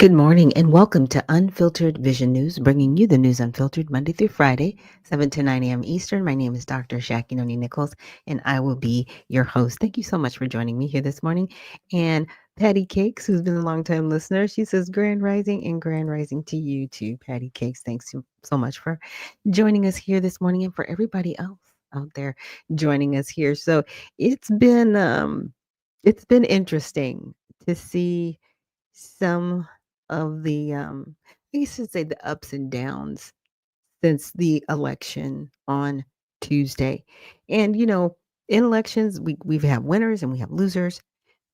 Good morning and welcome to Unfiltered Vision News, bringing you the news unfiltered Monday through Friday, 7 to 9 a.m. Eastern. My name is Dr. Ashaki Noni Nichols, and I will be your host. Thank you so much for joining me here this morning. And Patty Cakes, who's been a longtime listener, she says, Grand Rising and Grand Rising to you too, Patty Cakes. Thanks so much for joining us here this morning and for everybody else out there joining us here. So it's been interesting to see some of the I guess you should say the ups and downs since the election on Tuesday. And in elections we've had winners and we have losers.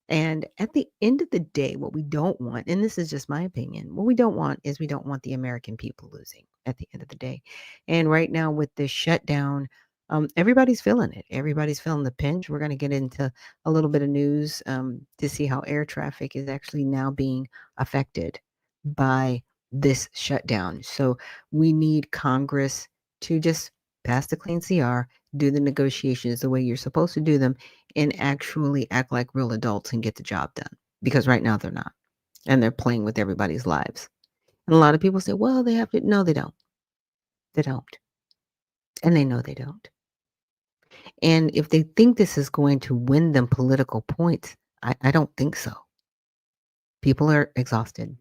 And at the end of the day, what we don't want, and this is just my opinion, what we don't want is we don't want the American people losing at the end of the day. And right now with this shutdown, everybody's feeling it. Everybody's feeling the pinch. We're going to get into a little bit of news to see how air traffic is actually now being affected by this shutdown. So we need Congress to just pass the clean CR, do the negotiations the way you're supposed to do them, and actually act like real adults and get the job done. Because right now they're not. And they're playing with everybody's lives. And a lot of people say, well, they have to. No, they don't. They don't. And they know they don't. And if they think this is going to win them political points, I don't think so. People are exhausted.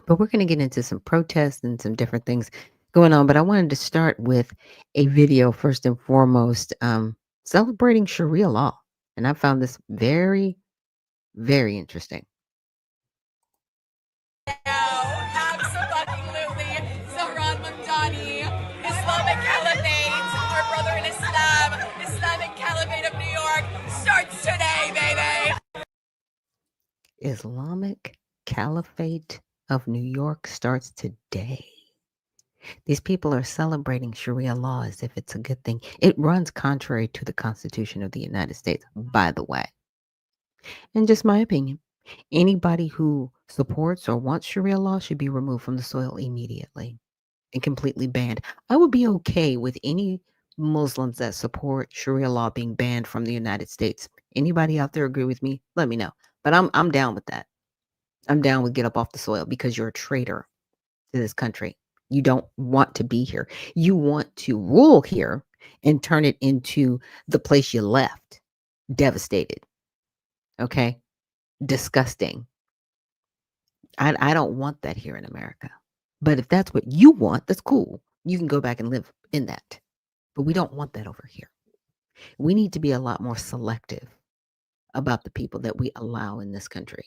But we're going to get into some protests and some different things going on. But I wanted to start with a video first and foremost, celebrating Sharia law. And I found this very, very interesting. Absolutely. Zahran Mamdani, Islamic Caliphate, our brother in Islam, Islamic Caliphate of New York, starts today, baby. Islamic Caliphate of New York starts today. These people are celebrating Sharia law as if it's a good thing. It runs contrary to the Constitution of the United States, by the way. And just my opinion. Anybody who supports or wants Sharia law should be removed from the soil immediately and completely banned. I would be okay with any Muslims that support Sharia law being banned from the United States. Anybody out there agree with me? Let me know. But I'm down with that. I'm down with get up off the soil because you're a traitor to this country. You don't want to be here. You want to rule here and turn it into the place you left. Devastated. Okay? Disgusting. I don't want that here in America. But if that's what you want, that's cool. You can go back and live in that. But we don't want that over here. We need to be a lot more selective about the people that we allow in this country.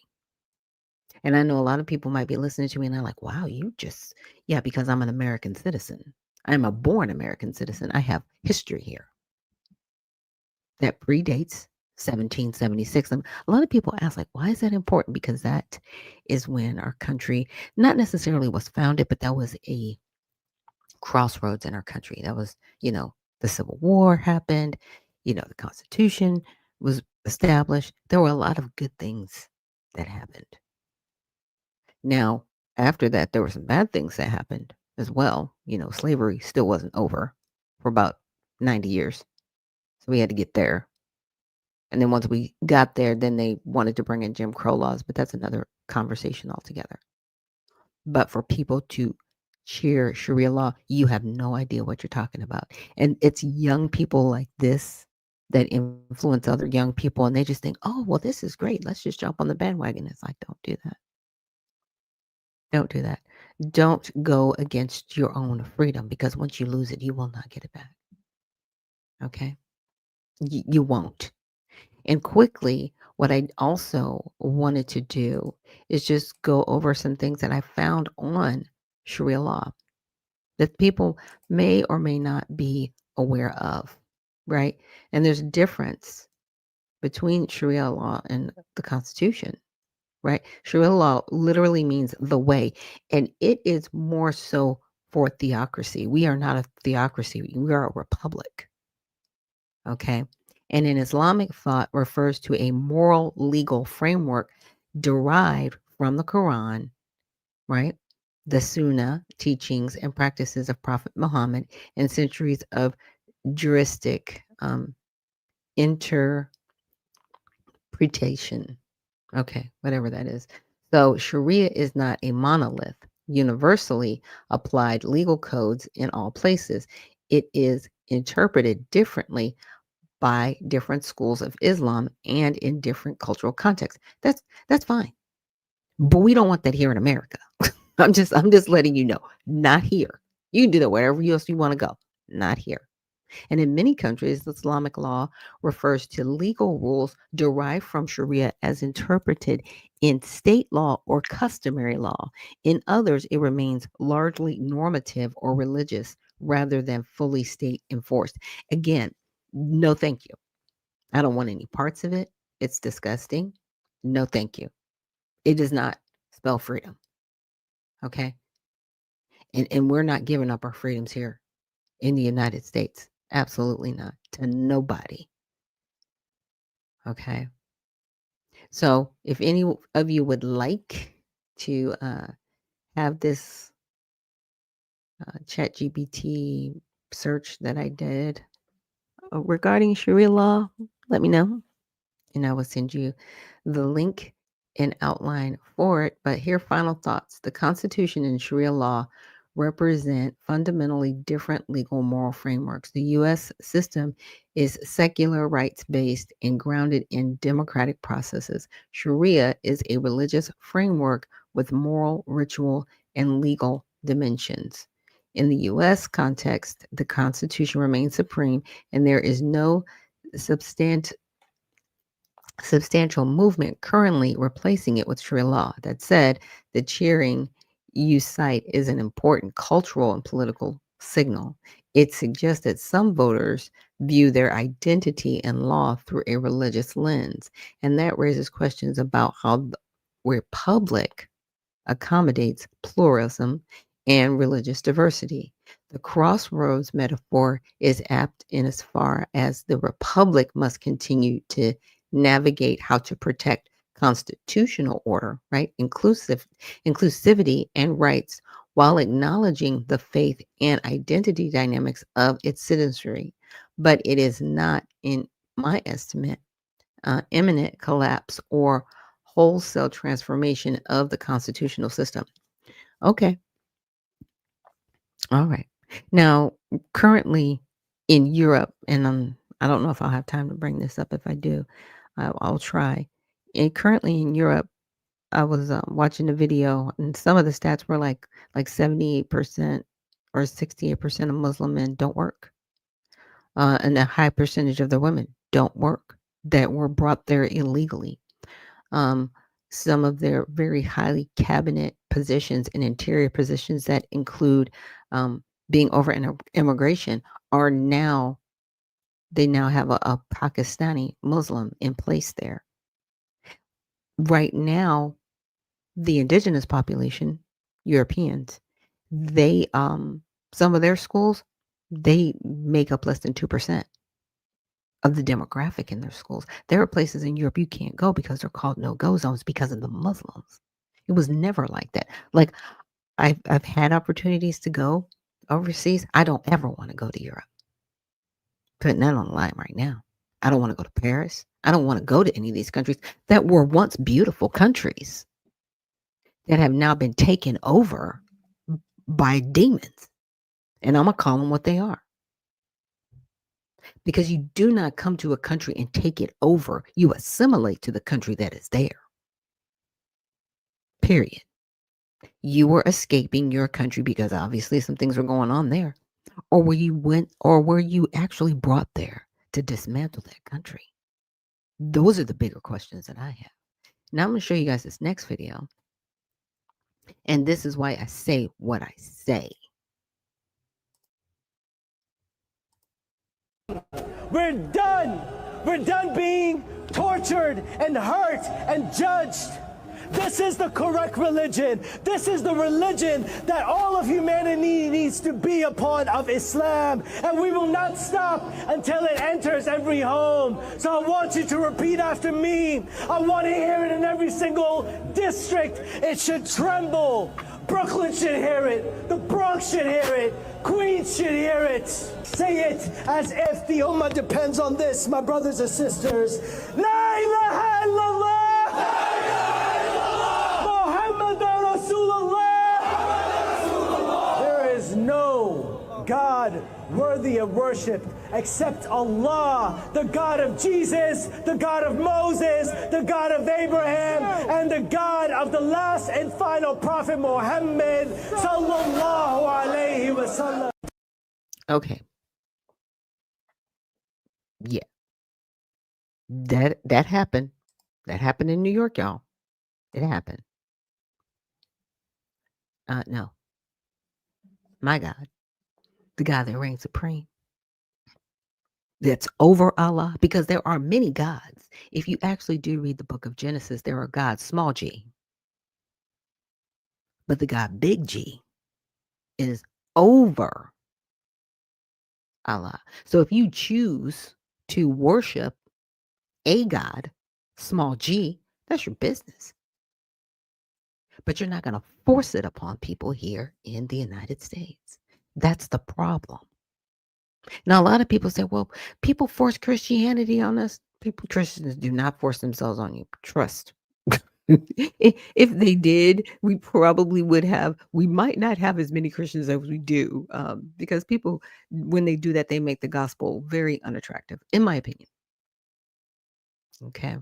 And I know a lot of people might be listening to me and they're like, wow, yeah, because I'm an American citizen. I'm a born American citizen. I have history here that predates 1776. And a lot of people ask, like, why is that important? Because that is when our country not necessarily was founded, but that was a crossroads in our country. That was, the Civil War happened, the Constitution was established. There were a lot of good things that happened. Now, after that, there were some bad things that happened as well. Slavery still wasn't over for about 90 years. So we had to get there. And then once we got there, then they wanted to bring in Jim Crow laws, but that's another conversation altogether. But for people to cheer Sharia law, you have no idea what you're talking about. And it's young people like this that influence other young people, and they just think, oh, well, this is great. Let's just jump on the bandwagon. It's like, don't do that. Don't do that. Don't go against your own freedom because once you lose it, you will not get it back. Okay? You won't. And quickly, what I also wanted to do is just go over some things that I found on Sharia law that people may or may not be aware of, right? And there's a difference between Sharia law and the Constitution, right? Sharia law literally means the way, and it is more so for theocracy. We are not a theocracy, we are a republic, okay? And an Islamic thought refers to a moral legal framework derived from the Quran, right? The Sunnah teachings and practices of Prophet Muhammad and centuries of juristic interpretation. Okay, whatever that is. So Sharia is not a monolith, universally applied legal codes in all places. It is interpreted differently by different schools of Islam and in different cultural contexts. That's fine. But we don't want that here in America. I'm just letting you know, not here. You can do that wherever else you want to go, not here. And in many countries, Islamic law refers to legal rules derived from Sharia as interpreted in state law or customary law. In others, it remains largely normative or religious rather than fully state enforced. Again, no thank you. I don't want any parts of it. It's disgusting. No thank you. It does not spell freedom. Okay. And we're not giving up our freedoms here in the United States. Absolutely not. To nobody. Okay. So if any of you would like to have this chat GPT search that I did regarding Sharia law, let me know. And I will send you the link and outline for it. But here, final thoughts. The Constitution and Sharia law represent fundamentally different legal moral frameworks. The U.S. system is secular rights based and grounded in democratic processes. Sharia is a religious framework with moral, ritual, and legal dimensions. In the U.S. context, the Constitution remains supreme, and there is no substantive substantial movement currently replacing it with Sharia law. That said, the cheering you cite is an important cultural and political signal. It suggests that some voters view their identity and law through a religious lens, and that raises questions about how the republic accommodates pluralism and religious diversity. The crossroads metaphor is apt in as far as the republic must continue to navigate how to protect constitutional order, right? Inclusivity and rights while acknowledging the faith and identity dynamics of its citizenry. But it is not, in my estimate, imminent collapse or wholesale transformation of the constitutional system. Okay. All right. Now, currently in Europe, and I don't know if I'll have time to bring this up. If I do, I'll try. And currently in Europe, I was watching a video, and some of the stats were like 78% or 68% of Muslim men don't work, and a high percentage of the women don't work that were brought there illegally. Um, some of their very highly cabinet positions and interior positions that include being over in immigration are now they now have a Pakistani Muslim in place there. Right now, the indigenous population, Europeans, they some of their schools, they make up less than 2% of the demographic in their schools. There are places in Europe you can't go because they're called no-go zones because of the Muslims. It was never like that. Like I've had opportunities to go overseas. I don't ever want to go to Europe. Putting that on the line right now. I don't want to go to Paris. I don't want to go to any of these countries that were once beautiful countries that have now been taken over by demons. And I'm going to call them what they are. Because you do not come to a country and take it over. You assimilate to the country that is there. Period. You were escaping your country because obviously some things were going on there. Or were you actually brought there to dismantle that country? Those are the bigger questions that I have. Now I'm going to show you guys this next video. And this is why I say what I say. We're done. We're done being tortured and hurt and judged. This is the correct religion. This is the religion that all of humanity needs to be upon, of Islam. And we will not stop until it enters every home. So I want you to repeat after me. I want to hear it in every single district. It should tremble. Brooklyn should hear it. The Bronx should hear it. Queens should hear it. Say it as if the Ummah depends on this, my brothers and sisters. La ilaha illallah. God worthy of worship except Allah, the God of Jesus, the God of Moses, the God of Abraham, and the God of the last and final prophet Muhammad sallallahu alayhi wa sallam. Okay. Yeah. That happened. That happened in New York, y'all. It happened. No. My God. The God that reigns supreme. That's over Allah, because there are many gods. If you actually do read the book of Genesis, there are gods, small g, but the God, big G, is over Allah. So if you choose to worship a God, small g, that's your business. But you're not going to force it upon people here in the United States. That's the problem. Now, a lot of people say, well, people force Christianity on us. Christians do not force themselves on you. Trust. If they did, we might not have as many Christians as we do, because people, when they do that, they make the gospel very unattractive, in my opinion. Okay.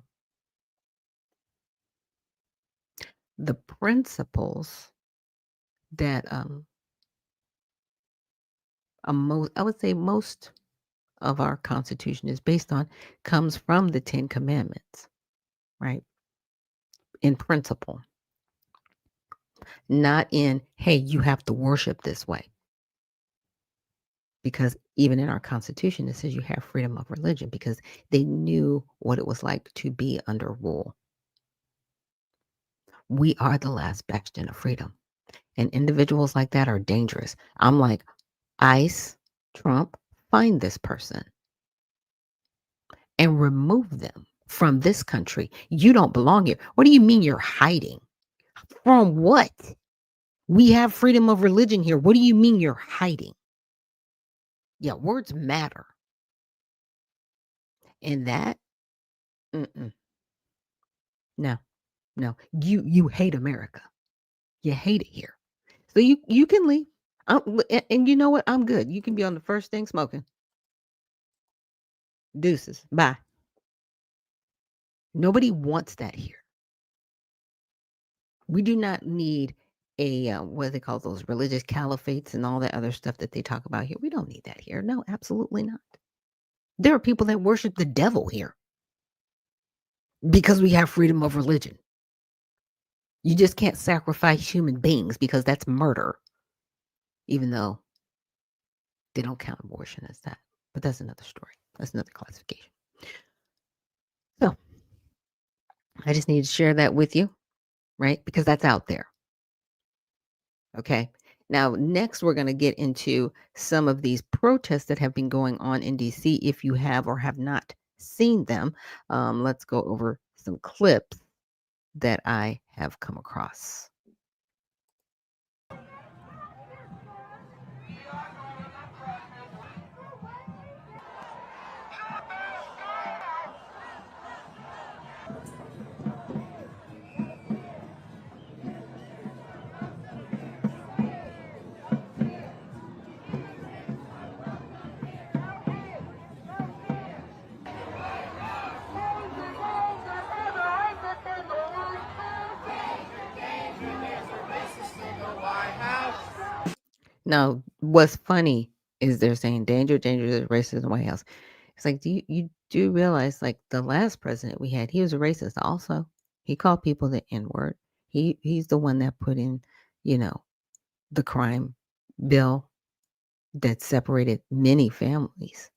The principles that I would say most of our Constitution is based on comes from the 10 Commandments, right? In principle, not in, hey, you have to worship this way. Because even in our Constitution, it says you have freedom of religion, because they knew what it was like to be under rule. We are the last bastion of freedom. And individuals like that are dangerous. I'm like, ICE, Trump, find this person and remove them from this country. You don't belong here. What do you mean you're hiding? From what? We have freedom of religion here. What do you mean you're hiding? Yeah, words matter. And that, no, you hate America. You hate it here. So you can leave. And you know what? I'm good. You can be on the first thing smoking. Deuces. Bye. Nobody wants that here. We do not need a what do they call those religious caliphates and all that other stuff that they talk about here. We don't need that here. No, absolutely not. There are people that worship the devil here because we have freedom of religion. You just can't sacrifice human beings because that's murder, even though they don't count abortion as that. But that's another story. That's another classification. So I just need to share that with you, right? Because that's out there. Okay. Now, next, we're going to get into some of these protests that have been going on in DC. If you have or have not seen them, let's go over some clips that I have come across. Now, what's funny is they're saying danger, danger, there's racism in the White House. It's like, you do realize, like, the last president we had, he was a racist also. He called people the N-word. He's the one that put in, the crime bill that separated many families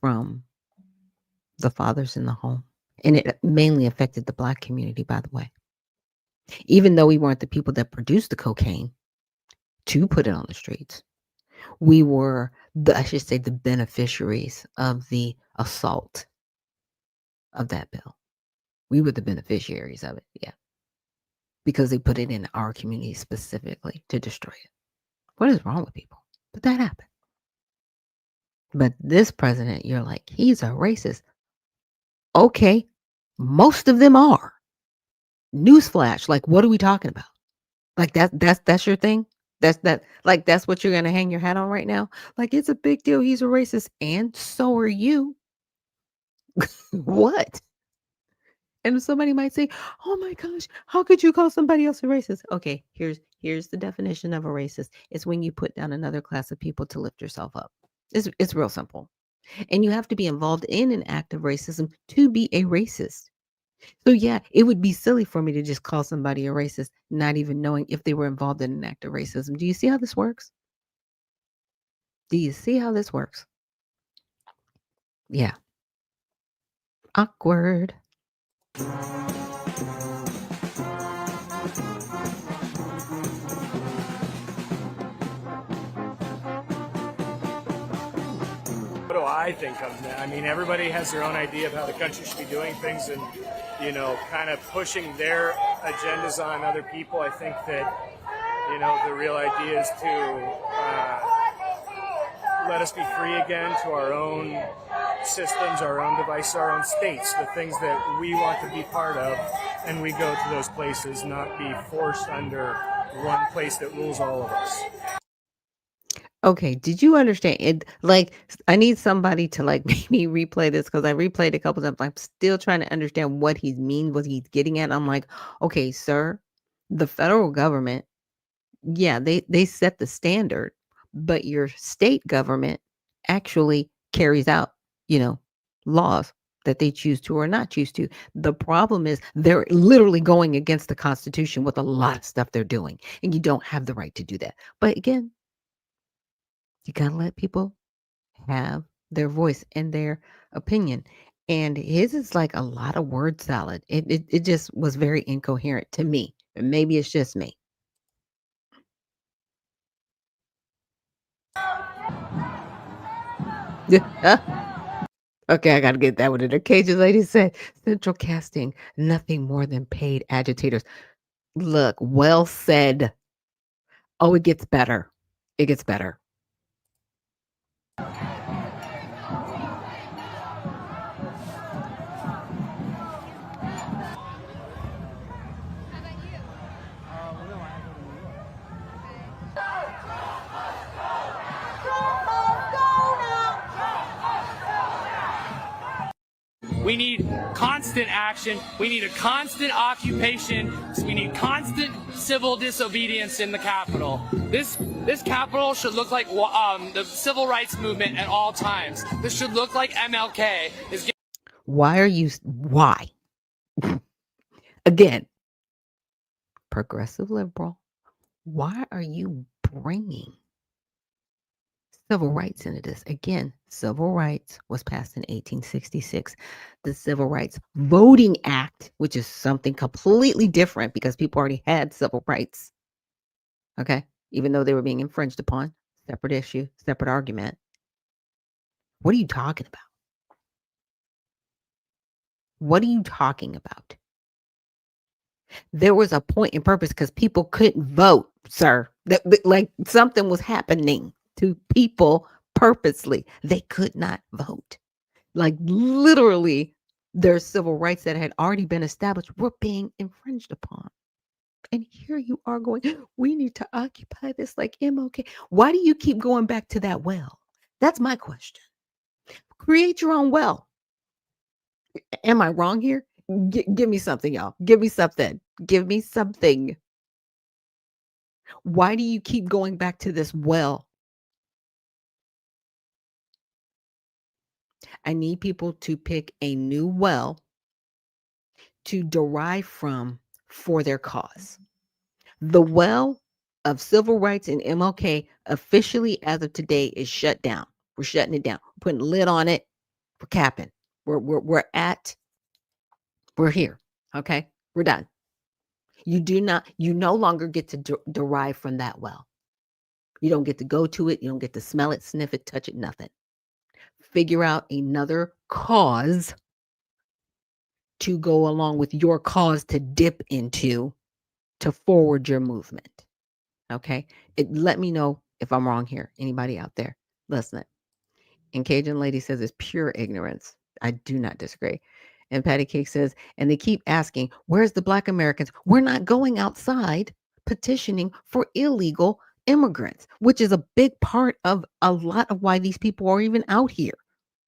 from the fathers in the home. And it mainly affected the Black community, by the way. Even though we weren't the people that produced the cocaine to put it on the streets, we were the beneficiaries of the assault of that bill. We were the beneficiaries of it, yeah. Because they put it in our community specifically to destroy it. What is wrong with people? But that happened. But this president, you're like, he's a racist. Okay, most of them are. Newsflash, like, what are we talking about? Like, that's your thing? That's what you're gonna hang your hat on right now? Like, it's a big deal, he's a racist, and so are you. What? And somebody might say, "Oh my gosh, how could you call somebody else a racist?" Okay, here's the definition of a racist. It's when you put down another class of people to lift yourself up. It's real simple. And you have to be involved in an act of racism to be a racist. So yeah, it would be silly for me to just call somebody a racist, not even knowing if they were involved in an act of racism. Do you see how this works? Do you see how this works? Yeah. Awkward. What do I think of that? I mean, everybody has their own idea of how the country should be doing things, and kind of pushing their agendas on other people. I think that the real idea is to let us be free again to our own systems, our own devices, our own states, the things that we want to be part of, and we go to those places, not be forced under one place that rules all of us. Okay, did you understand it? Like, I need somebody to like make me replay this because I replayed it a couple times. I'm still trying to understand what he means, what he's getting at. I'm like, okay, sir, the federal government, yeah, they set the standard, but your state government actually carries out, you know, laws that they choose to or not choose to. The problem is they're literally going against the Constitution with a lot of stuff they're doing, and you don't have the right to do that. But again, you gotta let people have their voice and their opinion. And his is like a lot of word salad. It just was very incoherent to me. And maybe it's just me. Okay, I gotta get that one in there. Cajun lady said central casting, nothing more than paid agitators. Look, well said. Oh, it gets better. It gets better. We need constant action. We need a constant occupation. We need constant civil disobedience in the Capitol. This Capitol should look like the civil rights movement at all times. This should look like MLK is. Why? Again, progressive liberal. Why are you bringing civil rights into this? Again, civil rights was passed in 1866. The Civil Rights Voting Act, which is something completely different because people already had civil rights. Okay. Even though they were being infringed upon, separate issue, separate argument. What are you talking about? What are you talking about? There was a point and purpose because people couldn't vote, sir. Like something was happening to people purposely. They could not vote. Like literally, their civil rights that had already been established were being infringed upon. And here you are going, we need to occupy this like MLK. Why do you keep going back to that well? That's my question. Create your own well. Am I wrong here? Give me something, y'all. Give me something. Give me something. Why do you keep going back to this well? I need people to pick a new well to derive from for their cause. The well of civil rights and MLK officially as of today is shut down. We're shutting it down. We're putting a lid on it. We're capping. We're here. Okay. We're done. You no longer get to derive from that well. You don't get to go to it. You don't get to smell it, sniff it, touch it, nothing. Figure out another cause to go along with your cause to dip into to forward your movement. Okay. Let me know if I'm wrong here. Anybody out there? Listen. And Cajun Lady says it's pure ignorance. I do not disagree. And Patty Cake says, and they keep asking, where's the Black Americans? We're not going outside petitioning for illegal immigrants, which is a big part of a lot of why these people are even out here.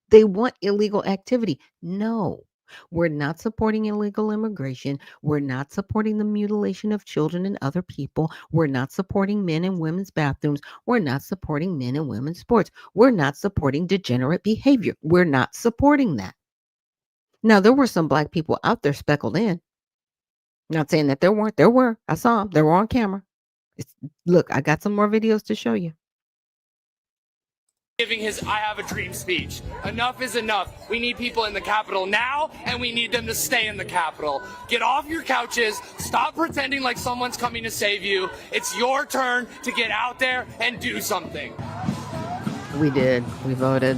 They want illegal activity. No, we're not supporting illegal immigration. We're not supporting the mutilation of children and other people. We're not supporting men and women's bathrooms. We're not supporting men and women's sports. We're not supporting degenerate behavior. We're not supporting that. Now, there were some black people out there speckled in. Not saying that there weren't. There were. I saw them. They were on camera. Look, I got some more videos to show you. Giving his I have a dream speech. Enough is enough. We need people in the Capitol now, and we need them to stay in the Capitol. Get off your couches. Stop pretending like someone's coming to save you. It's your turn to get out there and do something. We did. We voted.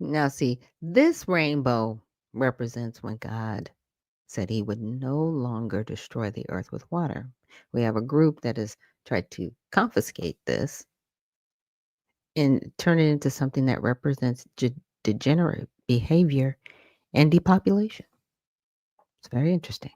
Now, see, this rainbow represents when God said he would no longer destroy the earth with water. We have a group that has tried to confiscate this and turn it into something that represents degenerate behavior and depopulation. It's very interesting.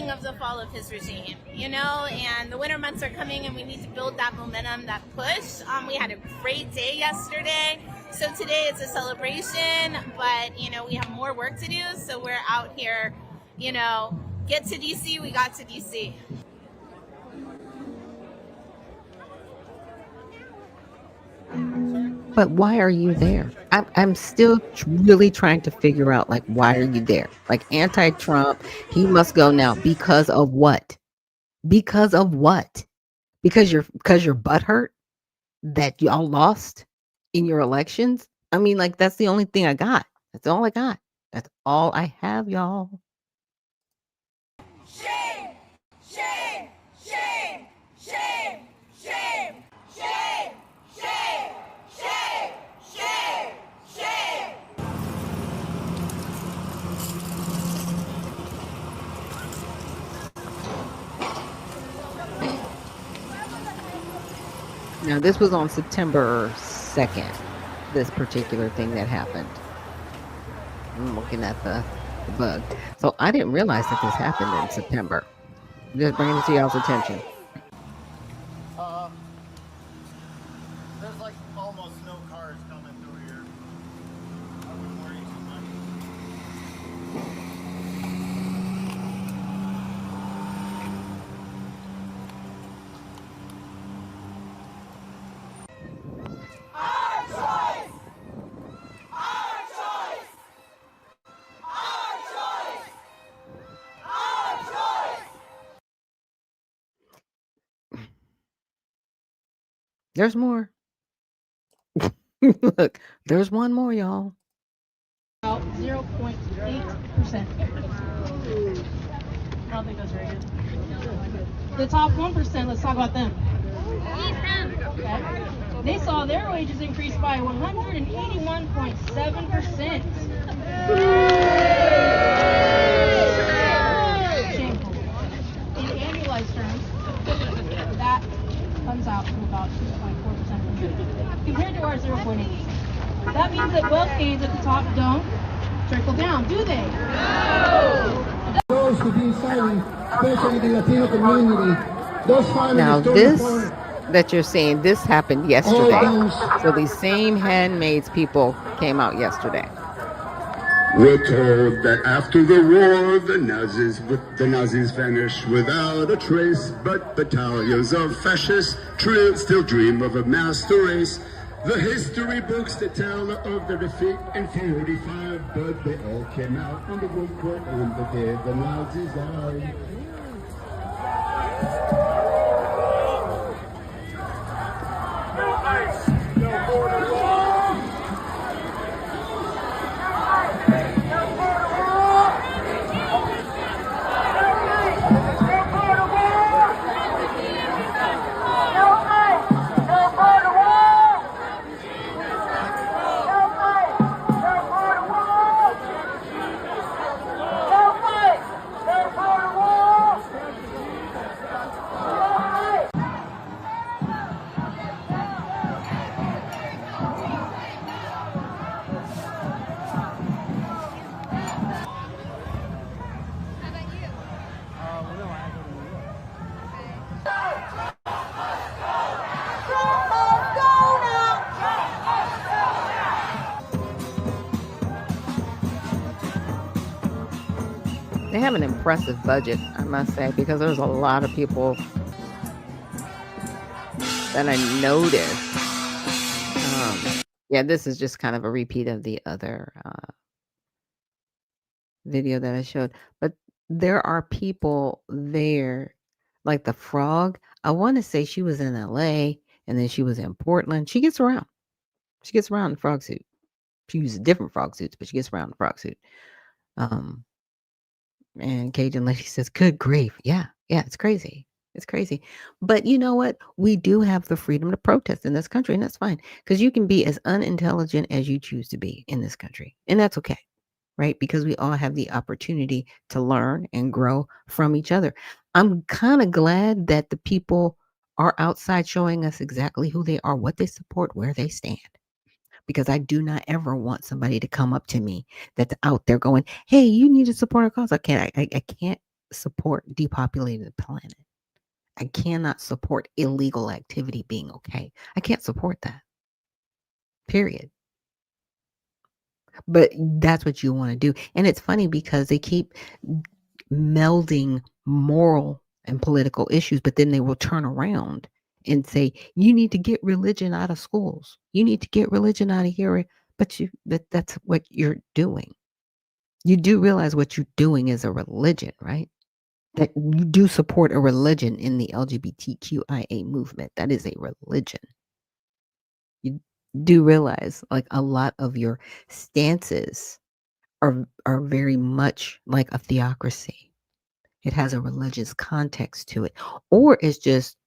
Of the fall of his regime, you know, and the winter months are coming and we need to build that momentum, that push. We had a great day yesterday, so today it's a celebration, but you know, we have more work to do, so we're out here, you know, get to DC. We got to DC. But why are you there? I'm still really trying to figure out, like, why are you there? Like, anti-Trump, he must go now. Because of what? Because of what? Because your butt hurt that y'all lost in your elections? I mean, like, that's the only thing I got. That's all I got. That's all I have, y'all. Shame! Shame! Shame! Shame! Shame! Shame! Shame! Shame! Shame! Shame! Now, this was on September 2nd, this particular thing that happened. I'm looking at the bug. So I didn't realize that this happened in September. Just bringing it to y'all's attention. There's like almost no cars coming through here. I wouldn't worry too much. Our choice! Our choice! Our choice! Our choice! There's more. Look, there's one more, y'all. About 0.8%. I don't think that's very good. The top 1%, let's talk about them. Okay. They saw their wages increase by 181.7%. Shameful. In annualized terms, that comes out to about 2.4% compared to our 0.8%. That means that wealth gains at the top don't trickle down, do they? Those who've been silent, especially the Latino community, those families Now, don't this afford that you're seeing, this happened yesterday. So these same handmaids people came out yesterday. We're told that after the war, the Nazis vanished without a trace, but battalions of fascists still dream of a master race. The history books that tell of the defeat in 45, but they all came out on the good court on the day the Nazis died. They have an impressive budget, I must say, because there's a lot of people that I noticed. Yeah, this is just kind of a repeat of the other video that I showed. But there are people there, like the frog. I want to say she was in LA and then she was in Portland. She gets around. She gets around in frog suit. She uses different frog suits, but she gets around in frog suit. And Cajun Lady says, "Good grief. Yeah, it's crazy. It's crazy." But you know what? We do have the freedom to protest in this country, and that's fine. Because you can be as unintelligent as you choose to be in this country. And that's okay. Right? Because we all have the opportunity to learn and grow from each other. I'm kind of glad that the people are outside showing us exactly who they are, what they support, where they stand, because I do not ever want somebody to come up to me that's out there going, "Hey, you need to support our cause." I can't support depopulating the planet. I cannot support illegal activity being okay. I can't support that. Period. But that's what you want to do. And it's funny because they keep melding moral and political issues, but then they will turn around and say, "You need to get religion out of schools. You need to get religion out of here." But that's what you're doing. You do realize what you're doing is a religion, right? That you do support a religion in the LGBTQIA movement. That is a religion. You do realize like a lot of your stances are very much like a theocracy. It has a religious context to it, or it's just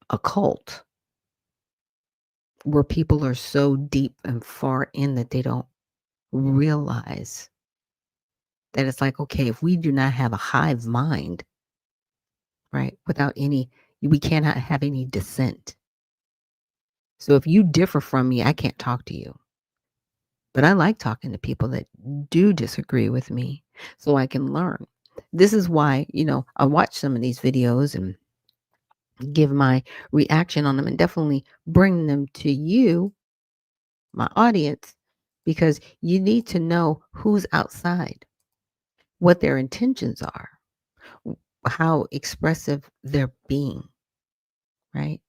a cult where people are so deep and far in that they don't realize that it's like, okay, if we do not have a hive mind, right, we cannot have any dissent. So if you differ from me, I can't talk to you. But I like talking to people that do disagree with me so I can learn. This is why, I watch some of these videos and give my reaction on them and definitely bring them to you, my audience, because you need to know who's outside, what their intentions are, how expressive they're being, right?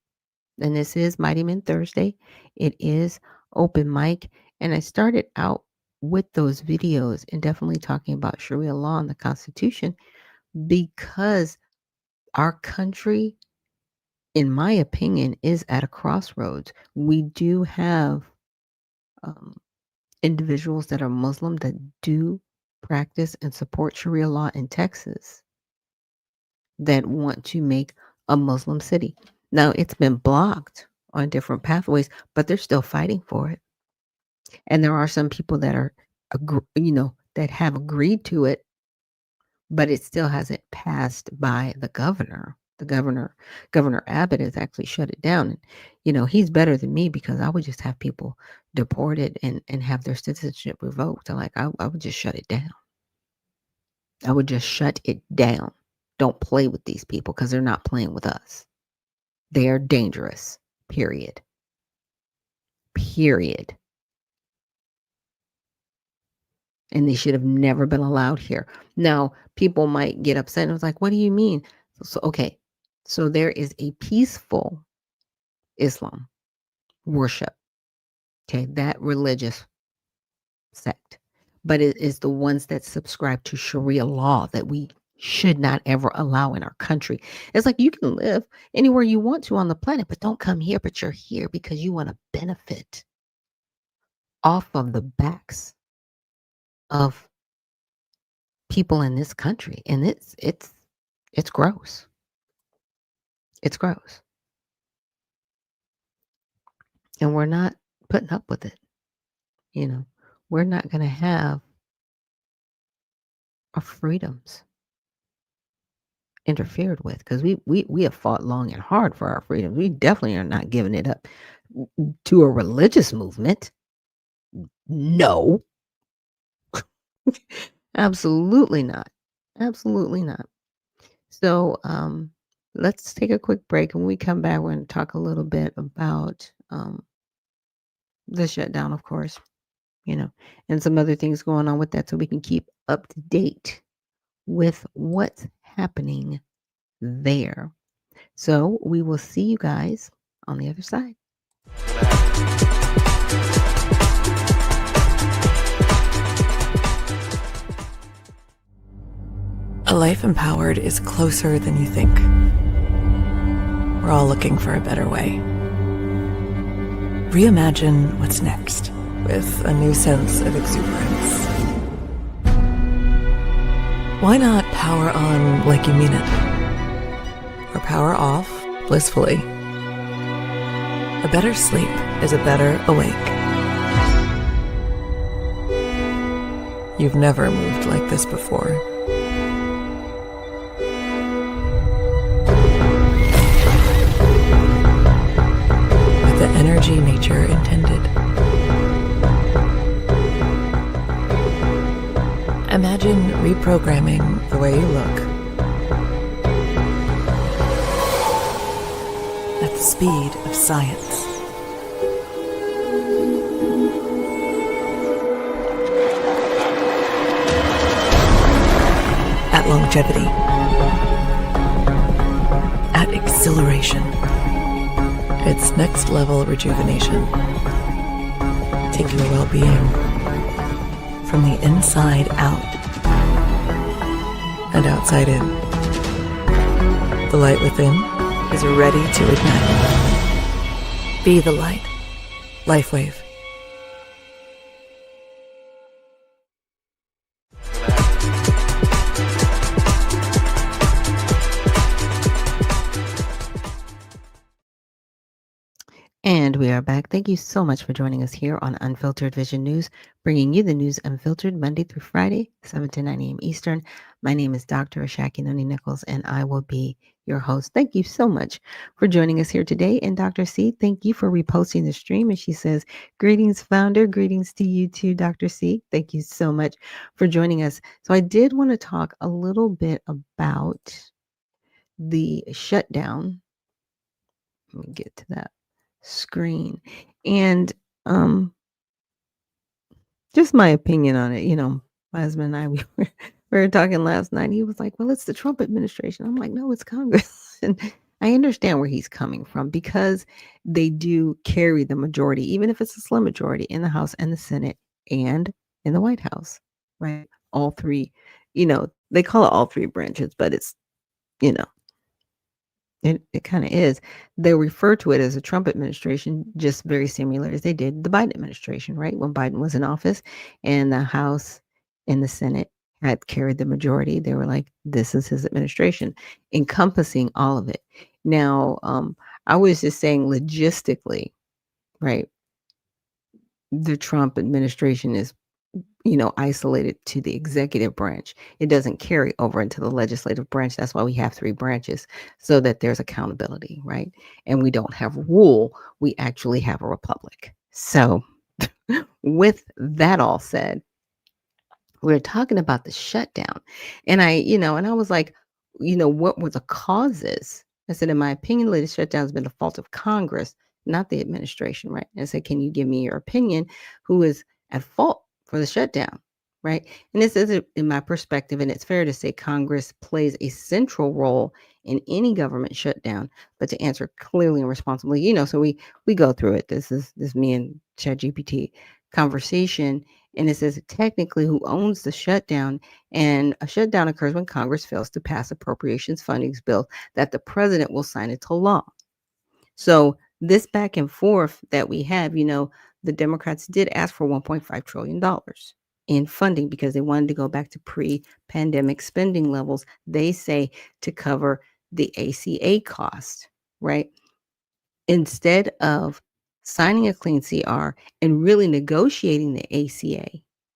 And this is Mighty Men Thursday. It is open mic. And I started out with those videos and definitely talking about Sharia law and the Constitution because our country, in my opinion, is at a crossroads. We do have individuals that are Muslim that do practice and support Sharia law in Texas that want to make a Muslim city. Now, it's been blocked on different pathways, but they're still fighting for it. And there are some people that are, that have agreed to it, but it still hasn't passed by the governor. The Governor Abbott, has actually shut it down. And, he's better than me because I would just have people deported and have their citizenship revoked. I would just shut it down. I would just shut it down. Don't play with these people because they're not playing with us. They are dangerous. Period. Period. And they should have never been allowed here. Now, people might get upset and it's like, what do you mean? Okay. So there is a peaceful Islam worship Okay, that religious sect. But it is the ones that subscribe to Sharia law that we should not ever allow in our country. It's like you can live anywhere you want to on the planet, but don't come here. But you're here because you want to benefit off of the backs of people in this country. And it's gross. It's gross. And we're not putting up with it. You know, we're not going to have our freedoms interfered with because we have fought long and hard for our freedoms. We definitely are not giving it up to a religious movement. No, absolutely not. Absolutely not. So let's take a quick break. And when we come back, we're going to talk a little bit about the shutdown, of course, and some other things going on with that so we can keep up to date with what's happening there. So we will see you guys on the other side. A life empowered is closer than you think. We're all looking for a better way. Reimagine what's next with a new sense of exuberance. Why not power on like you mean it? Or power off blissfully? A better sleep is a better awake. You've never moved like this before. With the energy nature intended. Imagine reprogramming the way you look at the speed of science. At longevity. At exhilaration. It's next level rejuvenation. Taking your well-being from the inside out and outside in. The light within is ready to ignite. Be the light. LifeWave. And we are back. Thank you so much for joining us here on Unfiltered Vision News, bringing you the news unfiltered Monday through Friday, 7 to 9 a.m. Eastern. My name is Dr. Ashaki Noni Nichols, and I will be your host. Thank you so much for joining us here today. And Dr. C, thank you for reposting the stream. And she says, greetings, founder. Greetings to you too, Dr. C. Thank you so much for joining us. So I did want to talk a little bit about the shutdown. Let me get to that screen and just my opinion on it. My husband and I, we were talking last night. He was like, well, it's the Trump administration. I'm like, no, it's Congress. And I understand where he's coming from because they do carry the majority, even if it's a slim majority, in the House and the Senate and in the White House, right? All three, they call it all three branches, but it's, it kind of is. They refer to it as a Trump administration, just very similar as they did the Biden administration, right? When Biden was in office and the House and the Senate had carried the majority, they were like, this is his administration, encompassing all of it. Now, I was just saying logistically, right? The Trump administration is isolated to the executive branch. It doesn't carry over into the legislative branch. That's why we have three branches, so that there's accountability, right? And we don't have rule. We actually have a republic. So with that all said, we're talking about the shutdown. And I was like, what were the causes? I said, in my opinion, the shutdown has been the fault of Congress, not the administration, right? And I said, can you give me your opinion? Who is at fault for the shutdown, right? And this is in my perspective, and it's fair to say Congress plays a central role in any government shutdown. But to answer clearly and responsibly, so we go through it. This me and ChatGPT conversation, and it says technically who owns the shutdown, and a shutdown occurs when Congress fails to pass appropriations funding bill that the president will sign into law. So this back and forth that we have, the Democrats did ask for $1.5 trillion in funding because they wanted to go back to pre-pandemic spending levels. They say to cover the ACA cost, right? Instead of signing a clean CR and really negotiating the ACA,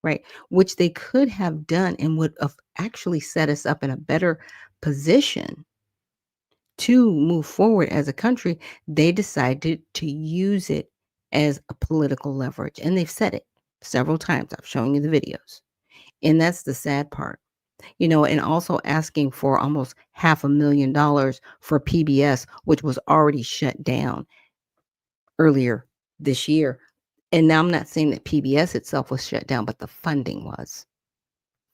right? Which they could have done and would have actually set us up in a better position to move forward as a country. They decided to use it as a political leverage. And they've said it several times. I've shown you the videos. And that's the sad part. And also asking for almost $500,000 for PBS, which was already shut down earlier this year. And now I'm not saying that PBS itself was shut down, but the funding was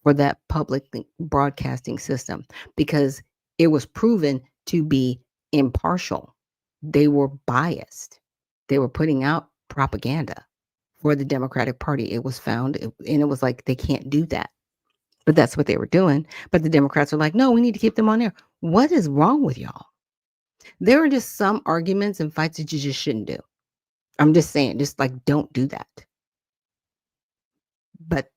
for that public broadcasting system because it was proven to be impartial. They were biased. They were putting out propaganda for the Democratic Party. It was found, and it was like, they can't do that. But that's what they were doing. But the Democrats are like, no, we need to keep them on air. What is wrong with y'all? There are just some arguments and fights that you just shouldn't do. I'm just saying, just like, don't do that. But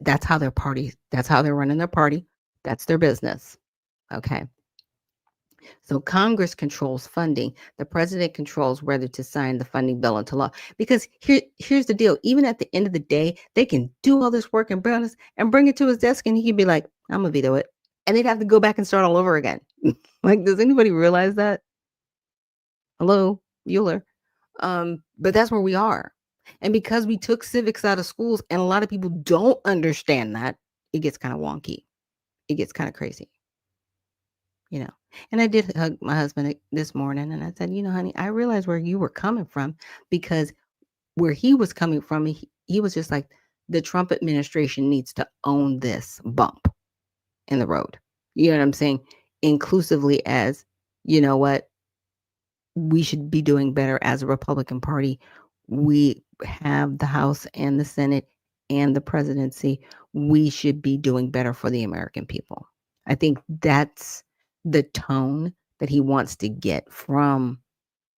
that's how their party, that's how they're running their party. That's their business. Okay. So Congress controls funding. The president controls whether to sign the funding bill into law. Because here's the deal. Even at the end of the day, they can do all this work and bring it to his desk, and he can be like, I'm gonna veto it. And they'd have to go back and start all over again. Like, does anybody realize that? Hello, Euler. But that's where we are. And because we took civics out of schools and a lot of people don't understand that, it gets kind of wonky. It gets kind of crazy. And I did hug my husband this morning and I said, honey, I realize where you were coming from, because where he was coming from, he was just like, the Trump administration needs to own this bump in the road. You know what I'm saying? Inclusively as, you know what? We should be doing better as a Republican Party. We have the House and the Senate and the presidency. We should be doing better for the American people. I think that's the tone that he wants to get from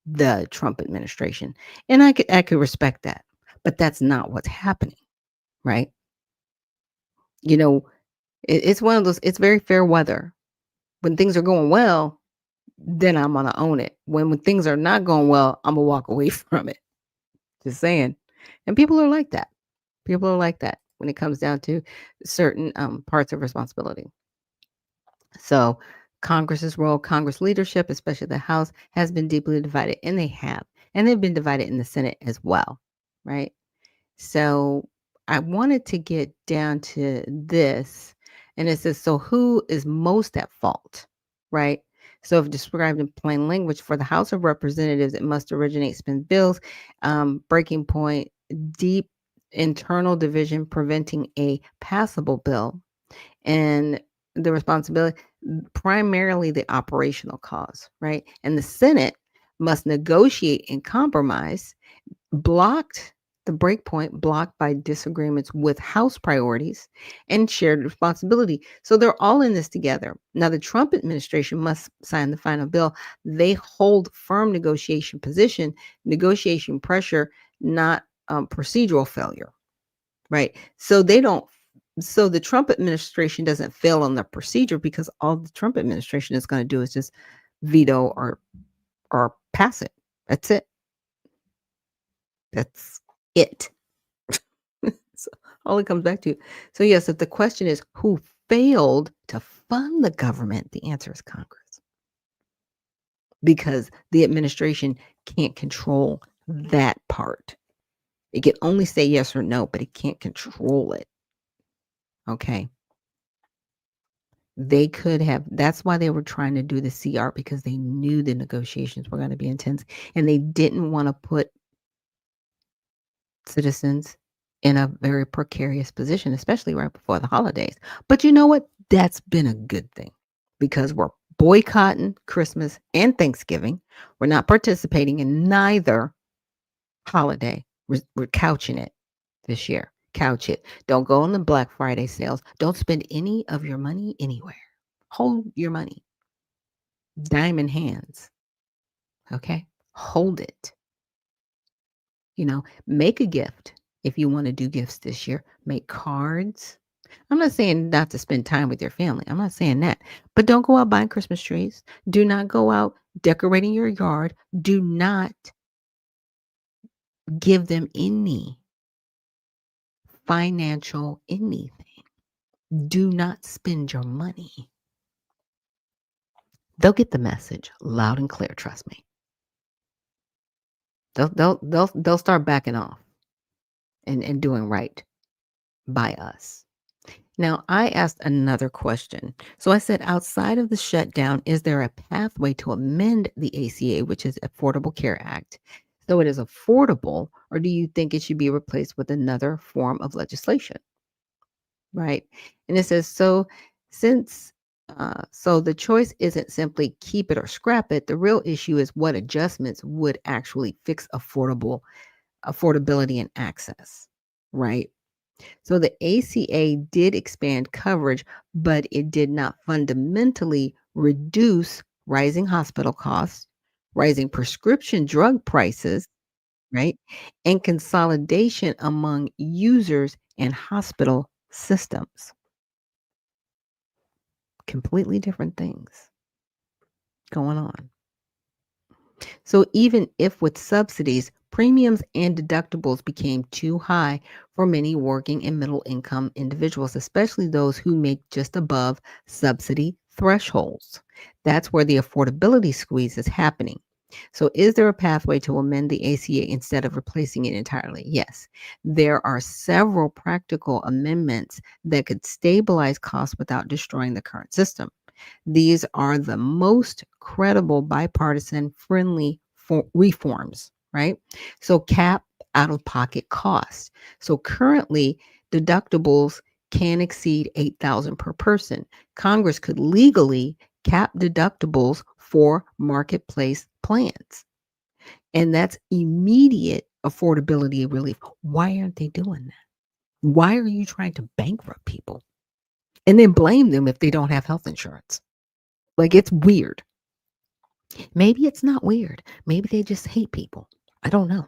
the Trump administration. And I could respect that, but that's not what's happening, right? It's one of those, it's very fair weather. When things are going well, then I'm going to own it. When things are not going well, I'm going to walk away from it. Just saying. And people are like that. People are like that when it comes down to certain parts of responsibility. So Congress's role, Congress leadership, especially the House, has been deeply divided, and they have. And they've been divided in the Senate as well, right? So I wanted to get down to this, and it says, so who is most at fault, right? So if described in plain language, for the House of Representatives, it must originate, spend bills, breaking point, deep internal division preventing a passable bill, and the responsibility, primarily the operational cause, right? And the Senate must negotiate and compromise, the breakpoint blocked by disagreements with House priorities and shared responsibility. So they're all in this together. Now, the Trump administration must sign the final bill. They hold firm negotiation position, negotiation pressure, not procedural failure, right? So the Trump administration doesn't fail on the procedure, because all the Trump administration is going to do is just veto or pass it. That's it. That's it. So all it comes back to. So yes, if the question is who failed to fund the government, the answer is Congress. Because the administration can't control that part. It can only say yes or no, but it can't control it. Okay. They could have, that's why they were trying to do the CR, because they knew the negotiations were going to be intense, and they didn't want to put citizens in a very precarious position, especially right before the holidays. But you know what? That's been a good thing, because we're boycotting Christmas and Thanksgiving. We're not participating in neither holiday. We're couching it this year. Couch it. Don't go on the Black Friday sales. Don't spend any of your money anywhere. Hold your money. Diamond hands. Okay? Hold it. Make a gift if you want to do gifts this year. Make cards. I'm not saying not to spend time with your family. I'm not saying that. But don't go out buying Christmas trees. Do not go out decorating your yard. Do not give them any financial anything. Do not spend your money. They'll get the message loud and clear, trust me. They'll start backing off and doing right by us. Now, I asked another question. So I said, outside of the shutdown, is there a pathway to amend the ACA, which is Affordable Care Act, so it is affordable, or do you think it should be replaced with another form of legislation? Right? And it says, so the choice isn't simply keep it or scrap it. The real issue is what adjustments would actually fix affordability and access, right? So the ACA did expand coverage, but it did not fundamentally reduce rising hospital costs, rising prescription drug prices, right? And consolidation among users and hospital systems. Completely different things going on. So even if with subsidies, premiums and deductibles became too high for many working and middle income individuals, especially those who make just above subsidy thresholds. That's where the affordability squeeze is happening. So is there a pathway to amend the ACA instead of replacing it entirely? Yes. There are several practical amendments that could stabilize costs without destroying the current system. These are the most credible bipartisan friendly reforms, right? So cap out-of-pocket costs. So currently deductibles can exceed $8,000 per person. Congress could legally cap deductibles for marketplace plans. And that's immediate affordability relief. Why aren't they doing that? Why are you trying to bankrupt people and then blame them if they don't have health insurance? Like, it's weird. Maybe it's not weird. Maybe they just hate people. I don't know.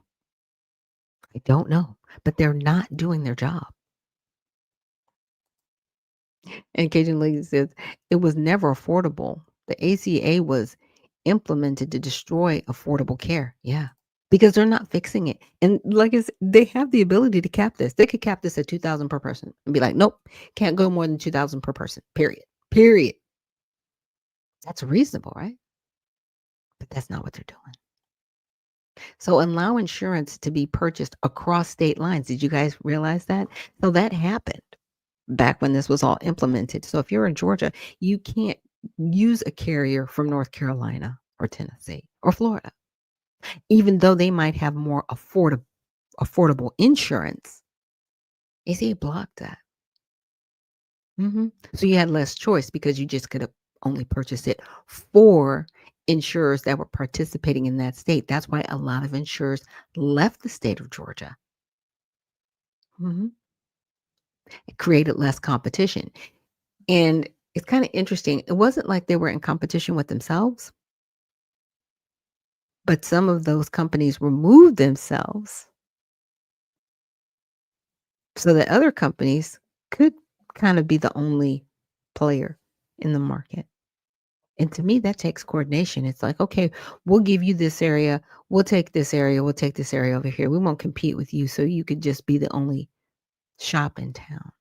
But they're not doing their job. And Cajun Lady says, it was never affordable. The ACA was implemented to destroy affordable care. Yeah. Because they're not fixing it. And like I said, they have the ability to cap this. They could cap this at $2,000 per person and be like, nope, can't go more than $2,000 per person. Period. That's reasonable, right? But that's not what they're doing. So allow insurance to be purchased across state lines. Did you guys realize that? So that happened back when this was all implemented. So if you're in Georgia, you can't use a carrier from North Carolina or Tennessee or Florida, even though they might have more affordable insurance. ACA blocked that. So you had less choice because you just could have only purchased it for insurers that were participating in that state. That's why a lot of insurers left the state of Georgia. It created less competition. And it's kind of interesting. It wasn't like they were in competition with themselves, but some of those companies removed themselves so that other companies could kind of be the only player in the market. And to me, that takes coordination. It's like, okay, we'll give you this area. We'll take this area. We'll take this area over here. We won't compete with you. So you could just be the only shop in town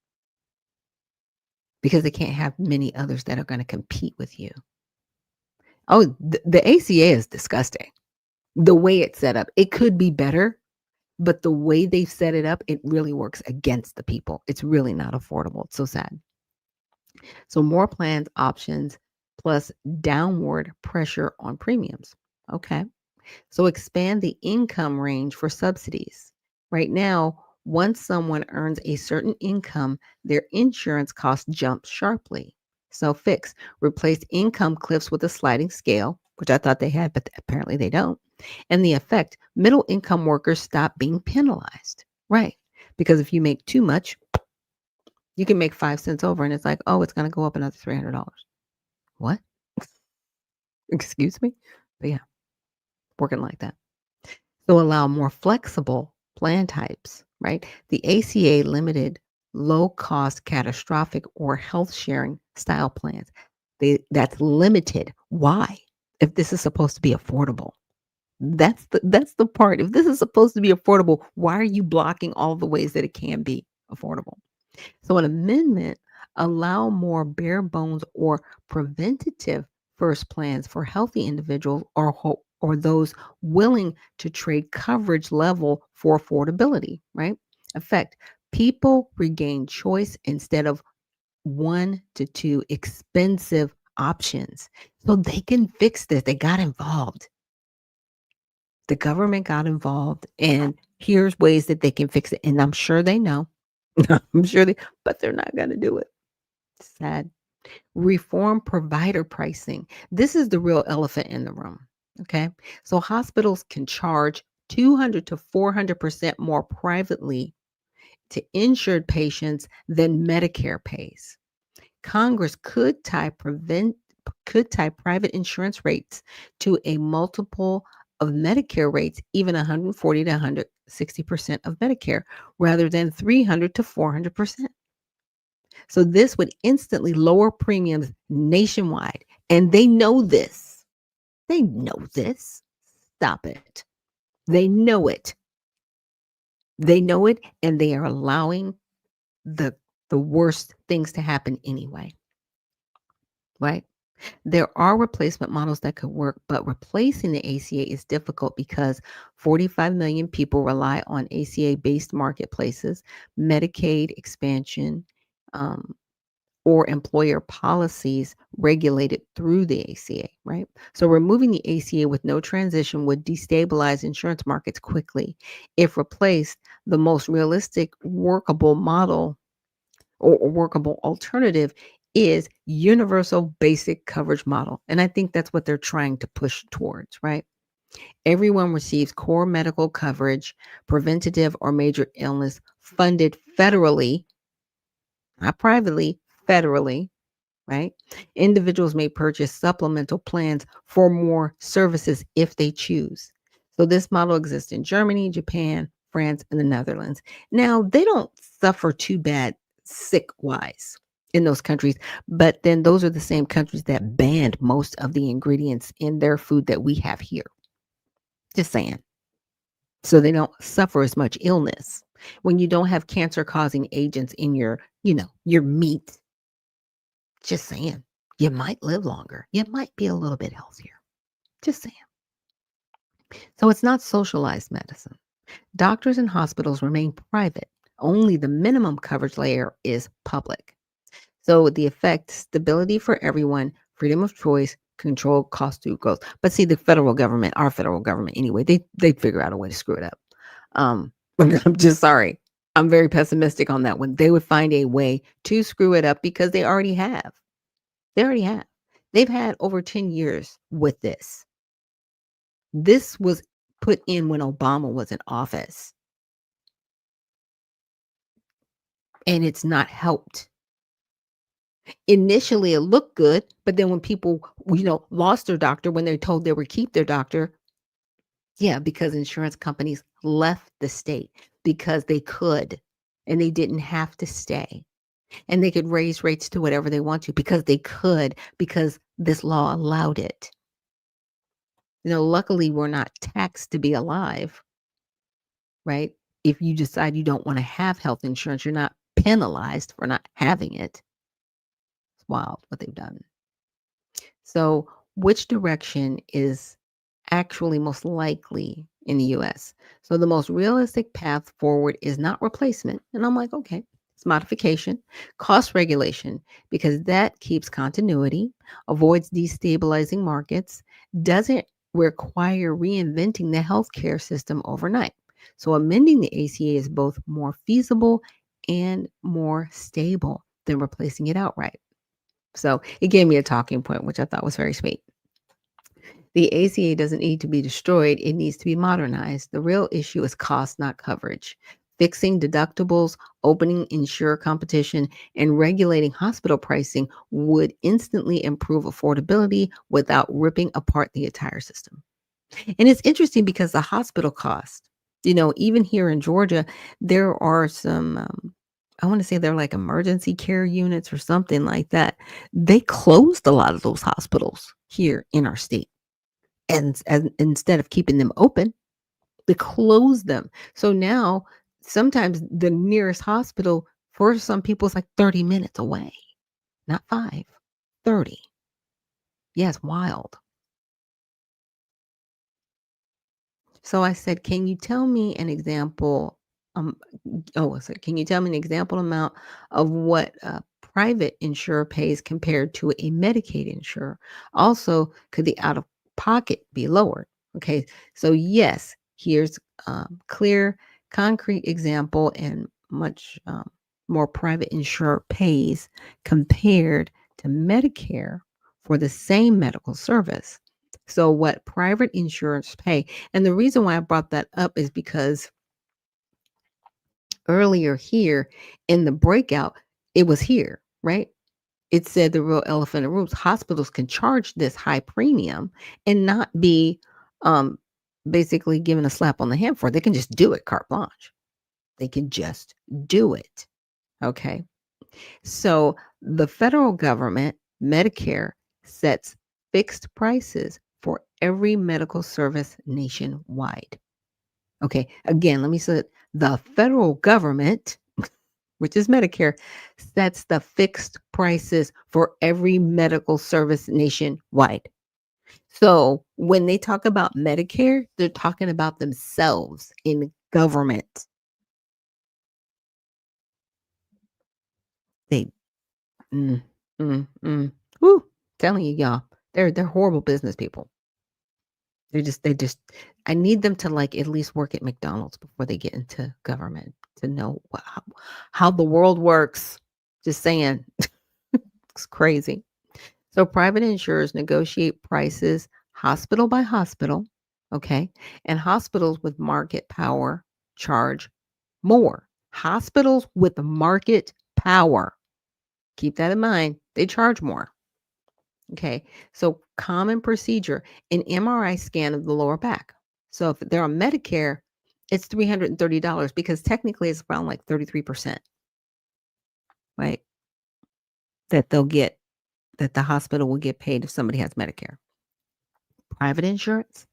because they can't have many others that are going to compete with you. Oh, the ACA is disgusting. The way it's set up, it could be better, but the way they've set it up, it really works against the people. It's really not affordable. It's so sad. So more plans, options, plus downward pressure on premiums. Okay. So expand the income range for subsidies. Right now, once someone earns a certain income, their insurance costs jump sharply. So fix, replace income cliffs with a sliding scale, which I thought they had, but apparently they don't. And the effect, middle income workers stop being penalized, right? Because if you make too much, you can make 5 cents over and it's like, oh, it's going to go up another $300. What? Excuse me? But yeah, working like that. So allow more flexible plan types, right? The ACA limited low cost catastrophic or health sharing style plans. That's limited. Why? If this is supposed to be affordable. That's the part. If this is supposed to be affordable, why are you blocking all the ways that it can be affordable? So an amendment allow more bare bones or preventative first plans for healthy individuals or those willing to trade coverage level for affordability, right? Effect, people regain choice instead of 1 to 2 expensive options. So they can fix this. They got involved. The government got involved and here's ways that they can fix it. And I'm sure they know. I'm sure but they're not going to do it. Sad. Reform provider pricing. This is the real elephant in the room. Okay. So hospitals can charge 200 to 400% more privately to insured patients than Medicare pays. Congress could tie private insurance rates to a multiple of Medicare rates, even 140 to 160% of Medicare, rather than 300 to 400%. So this would instantly lower premiums nationwide. And they know this. They know this. Stop it. They know it. They know it, and they are allowing the worst things to happen anyway. Right? There are replacement models that could work, but replacing the ACA is difficult because 45 million people rely on ACA-based marketplaces, Medicaid expansion, or employer policies regulated through the ACA, right? So removing the ACA with no transition would destabilize insurance markets quickly. If replaced, the most realistic workable model or workable alternative is universal basic coverage model. And I think that's what they're trying to push towards, right? Everyone receives core medical coverage, preventative or major illness funded federally, not privately, federally, right? Individuals may purchase supplemental plans for more services if they choose. So this model exists in Germany, Japan, France, and the Netherlands. Now, they don't suffer too bad sick wise in those countries, but then those are the same countries that banned most of the ingredients in their food that we have here. Just saying. So they don't suffer as much illness. When you don't have cancer causing agents in your meat, just saying. You might live longer. You might be a little bit healthier. Just saying. So it's not socialized medicine. Doctors and hospitals remain private. Only the minimum coverage layer is public. So the effect, stability for everyone, freedom of choice, control cost through growth. But see, the federal government, our federal government anyway, they figure out a way to screw it up. I'm just sorry. I'm very pessimistic on that one. They would find a way to screw it up because they already have. They already have. They've had over 10 years with this. This was put in when Obama was in office. And it's not helped. Initially, it looked good, but then when people, lost their doctor, when they're told they would keep their doctor, yeah, because insurance companies left the state because they could, and they didn't have to stay. And they could raise rates to whatever they want to because they could, because this law allowed it. Luckily, we're not taxed to be alive, right? If you decide you don't want to have health insurance, you're not penalized for not having it. It's wild what they've done. So, which direction is actually most likely in the US? So, the most realistic path forward is not replacement. And I'm like, okay, it's modification, cost regulation, because that keeps continuity, avoids destabilizing markets, doesn't require reinventing the healthcare system overnight. So, amending the ACA is both more feasible and more stable than replacing it outright. So it gave me a talking point, which I thought was very sweet. The ACA doesn't need to be destroyed, it needs to be modernized. The real issue is cost, not coverage. Fixing deductibles, opening insurer competition, and regulating hospital pricing would instantly improve affordability without ripping apart the entire system. And it's interesting because the hospital cost, even here in Georgia, there are some, I want to say they're like emergency care units or something like that. They closed a lot of those hospitals here in our state. And instead of keeping them open, they closed them. So now sometimes the nearest hospital for some people is like 30 minutes away, not 5, 30. Yeah, it's wild. So I said, can you tell me an example? Um, can you tell me an example amount of what a private insurer pays compared to a Medicaid insurer? Also, could the out of pocket be lowered? Okay, so yes, here's clear, concrete example and much more private insurer pays compared to Medicare for the same medical service. So, what private insurance pay, and the reason why I brought that up is because earlier here in the breakout, it was here, right? It said the real elephant in the room. Hospitals can charge this high premium and not be um, basically given a slap on the hand for it. They can just do it carte blanche. They can just do it. Okay. So the federal government, Medicare, sets fixed prices for every medical service nationwide. Okay, again, let me say it. The federal government, which is Medicare, sets the fixed prices for every medical service nationwide. So when they talk about Medicare, they're talking about themselves in government. They, mm, mm, mm. Woo, telling you, y'all, they're horrible business people. They just I need them to like at least work at McDonald's before they get into government to know how the world works. Just saying. It's crazy. So private insurers negotiate prices hospital by hospital, okay? And hospitals with market power charge more. Hospitals with market power. Keep that in mind. They charge more. Okay. So common procedure, an MRI scan of the lower back. So if they're on Medicare, it's $330 because technically it's around like 33%, right? That they'll get, that the hospital will get paid if somebody has Medicare. Private insurance,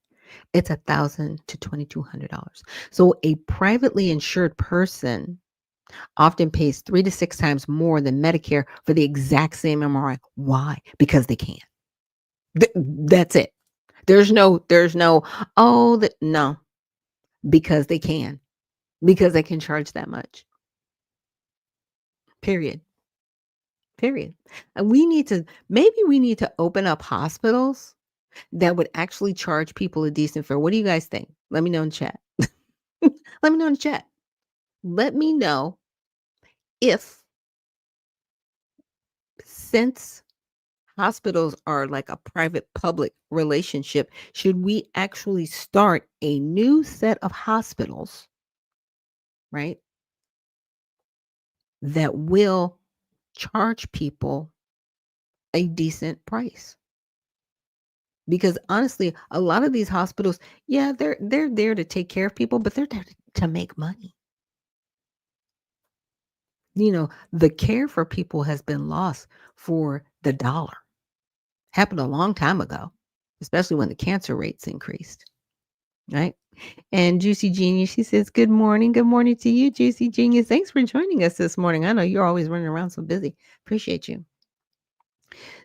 it's $1,000 to $2,200. So a privately insured person often pays 3 to 6 times more than Medicare for the exact same MRI. Why? Because they can. That's it. There's no, oh, no, because they can, because they can charge that much. Period. Period. And maybe we need to open up hospitals that would actually charge people a decent fare. What do you guys think? Let me know in chat. Let me know in chat. Let me know if, since hospitals are like a private public relationship, should we actually start a new set of hospitals, right? That will charge people a decent price. Because honestly, a lot of these hospitals, yeah, they're there to take care of people, but they're there to make money. The care for people has been lost for the dollar. Happened a long time ago, especially when the cancer rates increased, right? And Juicy Genius, she says, good morning. Good morning to you, Juicy Genius. Thanks for joining us this morning. I know you're always running around so busy. Appreciate you.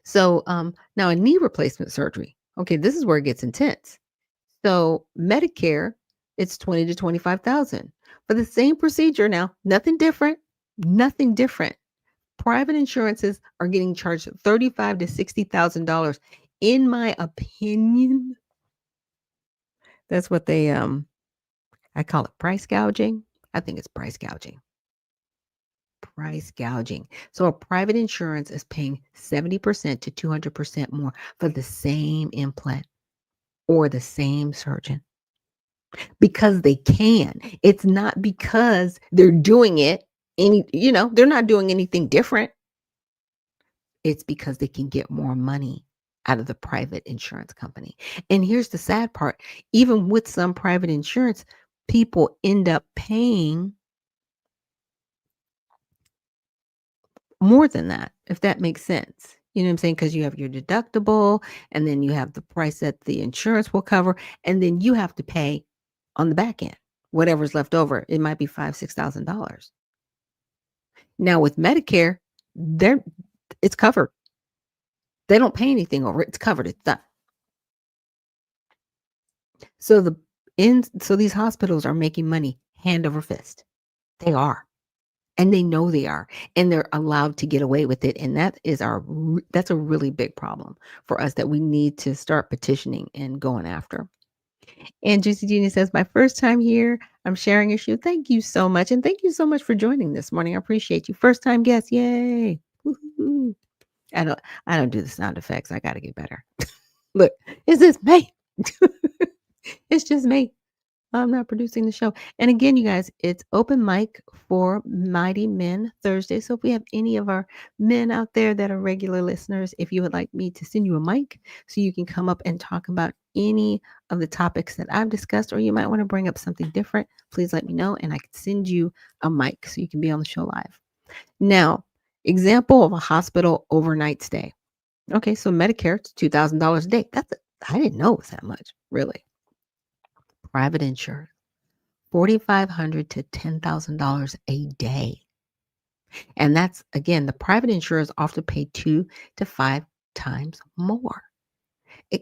So now a knee replacement surgery. Okay, this is where it gets intense. So Medicare, it's 20 to 25,000 for the same procedure. Now, nothing different, nothing different. Private insurances are getting charged $35 to $60,000. In my opinion, that's what I call it price gouging. I think it's price gouging. Price gouging. So a private insurance is paying 70% to 200% more for the same implant. or the same surgeon because they can. It's not because they're doing it they're not doing anything different. It's because they can get more money out of the private insurance company. And here's the sad part. Even with some private insurance, people end up paying more than that, if that makes sense. You know what I'm saying? Because you have your deductible, and then you have the price that the insurance will cover, and then you have to pay on the back end, whatever's left over. It might be $5,000, $6,000. Now with Medicare, it's covered. They don't pay anything over it. It's covered. It's done. So these hospitals are making money hand over fist. They are. And they know they are, and they're allowed to get away with it. And that's a really big problem for us that we need to start petitioning and going after. And Juicy Genie says, my first time here, I'm sharing a shoe. Thank you so much. And thank you so much for joining this morning. I appreciate you. First time guest. Yay. Woo-hoo. I don't do the sound effects. I got to get better. Look, is this me? It's just me. I'm not producing the show. And again, you guys, it's open mic for Mighty Men Thursday. So if we have any of our men out there that are regular listeners, if you would like me to send you a mic so you can come up and talk about any of the topics that I've discussed, or you might want to bring up something different, please let me know and I can send you a mic so you can be on the show live. Now, example of a hospital overnight stay. Okay, so Medicare, it's $2,000 a day. I didn't know it was that much, really. Private insurance, $4,500 to $10,000 a day. And that's, again, the private insurers often pay 2 to 5 times more.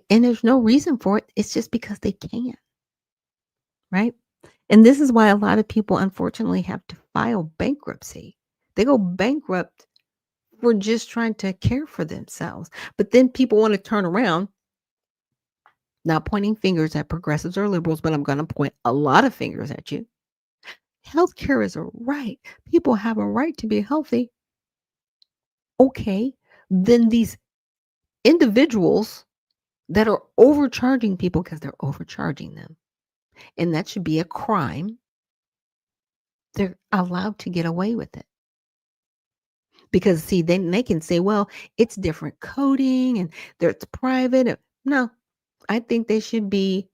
And there's no reason for it. It's just because they can, right? And this is why a lot of people, unfortunately, have to file bankruptcy. They go bankrupt for just trying to care for themselves. But then people want to turn around, not pointing fingers at progressives or liberals, but I'm going to point a lot of fingers at you. Healthcare is a right. People have a right to be healthy. Okay, then these individuals that are overcharging people because they're overcharging them, and that should be a crime, they're allowed to get away with it. Because see, then they can say, well, it's different coding and it's private. No, I think there should be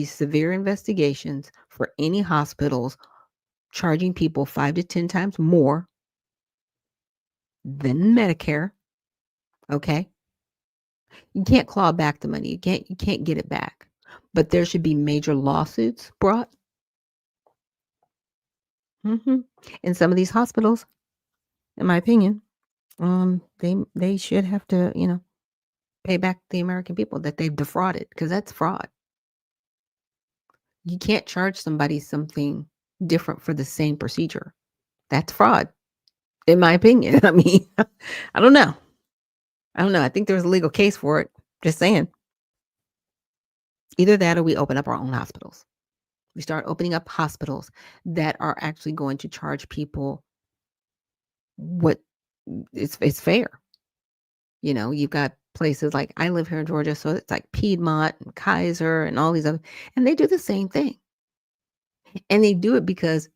severe investigations for any hospitals charging people 5 to 10 times more than Medicare. Okay. You can't claw back the money. You can't get it back. But there should be major lawsuits brought. In some of these hospitals, in my opinion, they should have to, pay back the American people that they've defrauded, because that's fraud. You can't charge somebody something different for the same procedure. That's fraud, in my opinion. I mean, I don't know. I think there's a legal case for it. Just saying. Either that or we open up our own hospitals. We start opening up hospitals that are actually going to charge people what it's fair. You've got places like, I live here in Georgia, so it's like Piedmont and Kaiser and all these other, and they do the same thing. And they do it because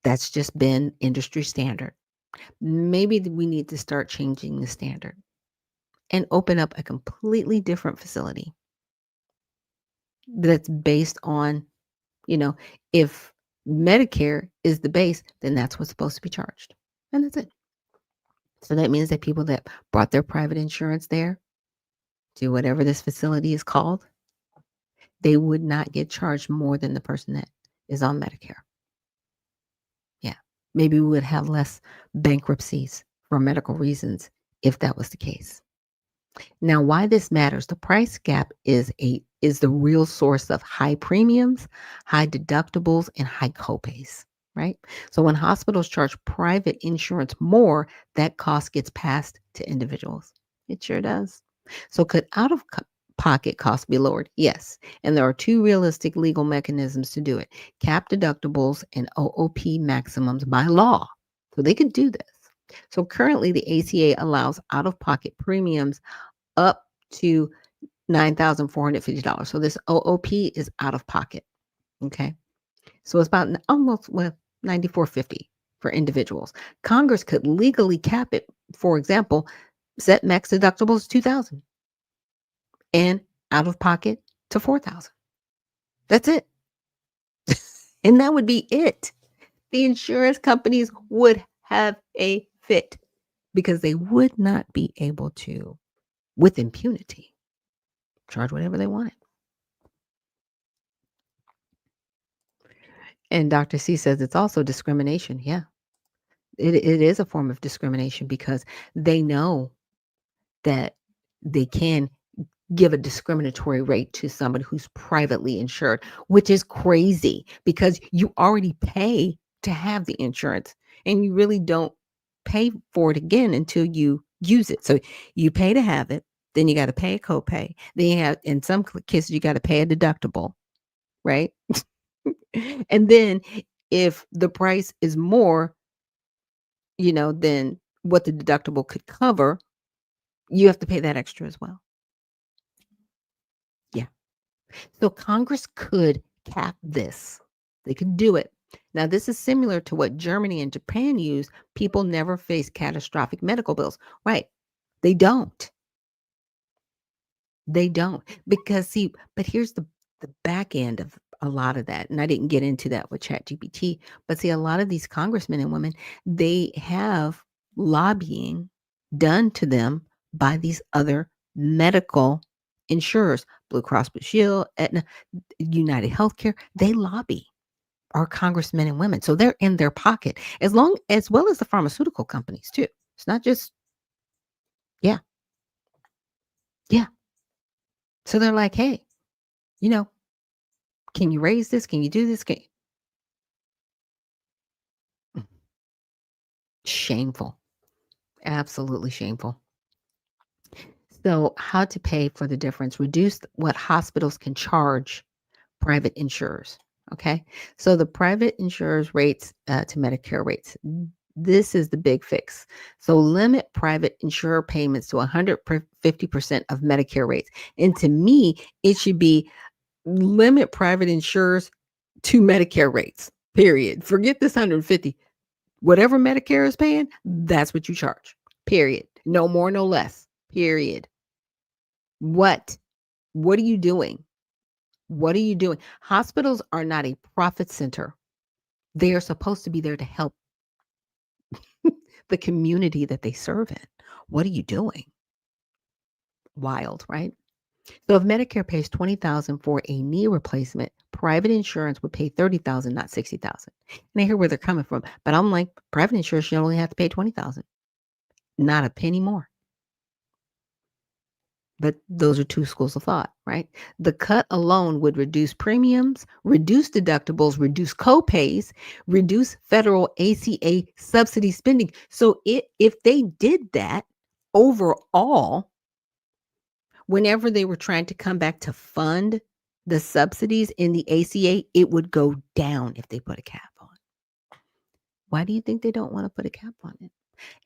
that's just been industry standard. Maybe we need to start changing the standard and open up a completely different facility that's based on, if Medicare is the base, then that's what's supposed to be charged. And that's it. So that means that people that brought their private insurance there to whatever this facility is called, they would not get charged more than the person that is on Medicare. Yeah. Maybe we would have less bankruptcies for medical reasons if that was the case. Now, why this matters, the price gap is the real source of high premiums, high deductibles, and high copays, right? So when hospitals charge private insurance more, that cost gets passed to individuals. It sure does. So could out-of-pocket costs be lowered? Yes. And there are 2 realistic legal mechanisms to do it: cap deductibles and OOP maximums by law. So they could do this. So currently the ACA allows out-of-pocket premiums up to $9,450. So this OOP is out of pocket. Okay. So it's about almost 94.50 for individuals. Congress could legally cap it. For example, set max deductibles 2,000 and out of pocket to 4,000. That's it. And that would be it. The insurance companies would have a fit because they would not be able to, with impunity, charge whatever they wanted. And Dr. C says it's also discrimination. Yeah, it is a form of discrimination because they know that they can give a discriminatory rate to somebody who's privately insured, which is crazy because you already pay to have the insurance and you really don't pay for it again until you use it. So you pay to have it, then you got to pay a copay. Then you have, in some cases, you got to pay a deductible, right? And then if the price is more, than what the deductible could cover, you have to pay that extra as well. Yeah. So Congress could cap this. They could do it. Now, this is similar to what Germany and Japan use. People never face catastrophic medical bills. Right. They don't. They don't. Because see, but here's the back end of a lot of that. And I didn't get into that with ChatGPT, but see, a lot of these congressmen and women, they have lobbying done to them by these other medical insurers, Blue Cross Blue Shield, Aetna, United Healthcare. They lobby our congressmen and women. So they're in their pocket as well as the pharmaceutical companies too. It's not just, yeah. Yeah. So they're like, hey, can you raise this? Can you do this? Shameful. Absolutely shameful. So, how to pay for the difference? Reduce what hospitals can charge private insurers. Okay. So, the private insurers' rates to Medicare rates. This is the big fix. So, limit private insurer payments to 150% of Medicare rates. And to me, it should be limit private insurers to Medicare rates, period. Forget this 150. Whatever Medicare is paying, that's what you charge, period. No more, no less, period. What are you doing? What are you doing? Hospitals are not a profit center. They are supposed to be there to help the community that they serve in. What are you doing? Wild, right? So if Medicare pays $20,000 for a knee replacement, private insurance would pay $30,000, not $60,000. And I hear where they're coming from, but I'm like, private insurance should only have to pay $20,000, not a penny more. But those are two schools of thought, right? The cut alone would reduce premiums, reduce deductibles, reduce copays, reduce federal ACA subsidy spending. So if they did that overall, whenever they were trying to come back to fund the subsidies in the ACA, it would go down if they put a cap on. Why do you think they don't want to put a cap on it?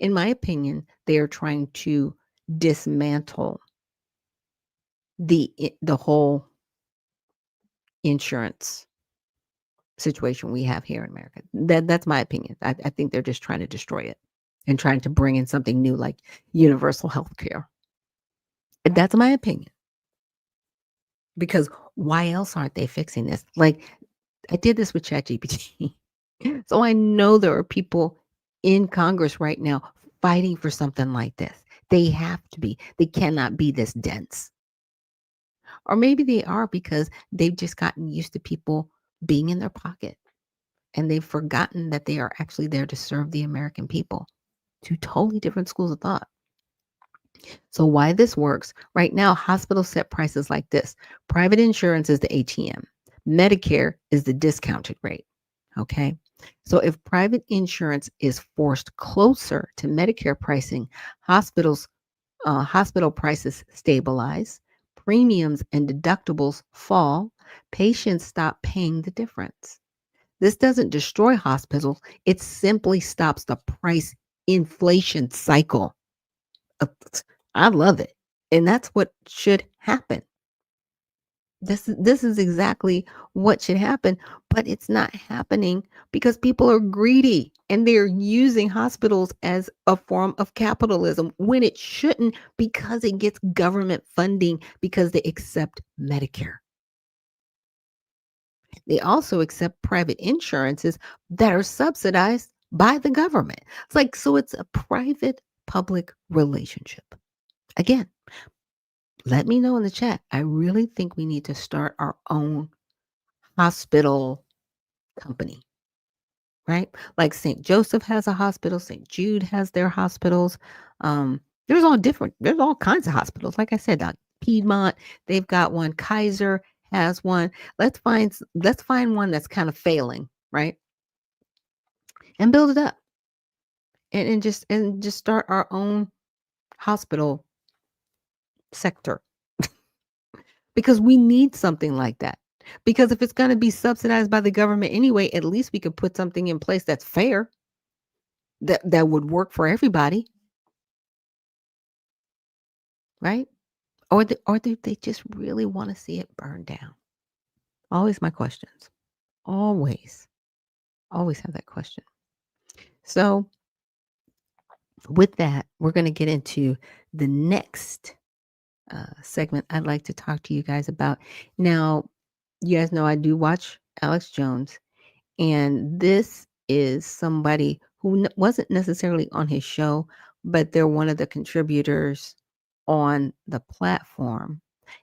In my opinion, they are trying to dismantle the whole insurance situation we have here in America. That's my opinion. I think they're just trying to destroy it and trying to bring in something new like universal health care. That's my opinion. Because why else aren't they fixing this? Like, I did this with ChatGPT. So I know there are people in Congress right now fighting for something like this. They have to be. They cannot be this dense. Or maybe they are because they've just gotten used to people being in their pocket and they've forgotten that they are actually there to serve the American people. Two totally different schools of thought. So why this works, right now, hospitals set prices like this. Private insurance is the ATM. Medicare is the discounted rate. Okay. So if private insurance is forced closer to Medicare pricing, hospital prices stabilize, premiums and deductibles fall, patients stop paying the difference. This doesn't destroy hospitals. It simply stops the price inflation cycle. I love it. And that's what should happen. This is exactly what should happen, but it's not happening because people are greedy and they're using hospitals as a form of capitalism when it shouldn't, because it gets government funding because they accept Medicare. They also accept private insurances that are subsidized by the government. It's like, so it's a private public relationship. Again, let me know in the chat. I really think we need to start our own hospital company, right? Like St. Joseph has a hospital, St. Jude has their hospitals. There's all kinds of hospitals. Like I said, Piedmont, they've got one. Kaiser has one. Let's find one that's kind of failing, right? And build it up. And just start our own hospital sector. Because we need something like that. Because if it's going to be subsidized by the government anyway, at least we could put something in place that's fair, that would work for everybody, right? Or do they just really want to see it burn down? Always my questions. Always have that question. So with that, we're going to get into the next segment I'd like to talk to you guys about. Now, you guys know I do watch Alex Jones, and this is somebody who wasn't necessarily on his show, but they're one of the contributors on the platform.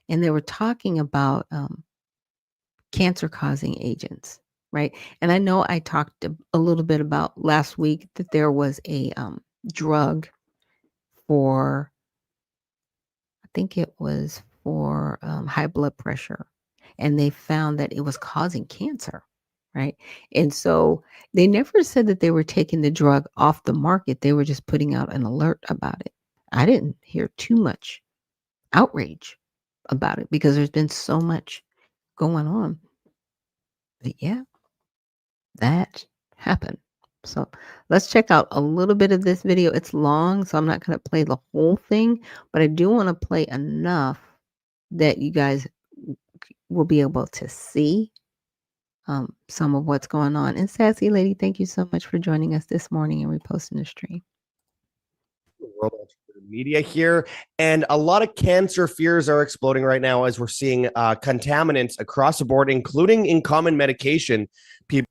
And they were talking about cancer-causing agents, right? And I know I talked a little bit about last week that there was a drug for, I think it was for high blood pressure, and they found that it was causing cancer, right? And so they never said that they were taking the drug off the market. They were just putting out an alert about it. I didn't hear too much outrage about it because there's been so much going on. But yeah, that happened. So let's check out a little bit of this video. It's long, so I'm not going to play the whole thing, but I do want to play enough that you guys will be able to see some of what's going on. And Sassy Lady, thank you so much for joining us this morning and reposting the stream. World media here, and a lot of cancer fears are exploding right now as we're seeing contaminants across the board, including in common medication people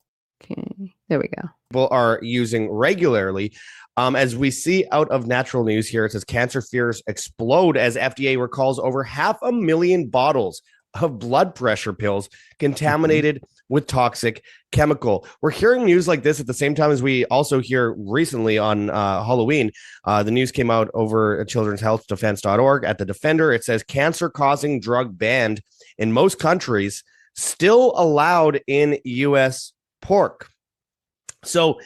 there we go. People are using regularly. As we see out of Natural News here, it says cancer fears explode as FDA recalls over 500,000 bottles of blood pressure pills contaminated with toxic chemical. We're hearing news like this at the same time as we also hear recently on Halloween. The news came out over at children'shealthdefense.org at the Defender. It says cancer-causing drug banned in most countries, still allowed in U.S. pork. So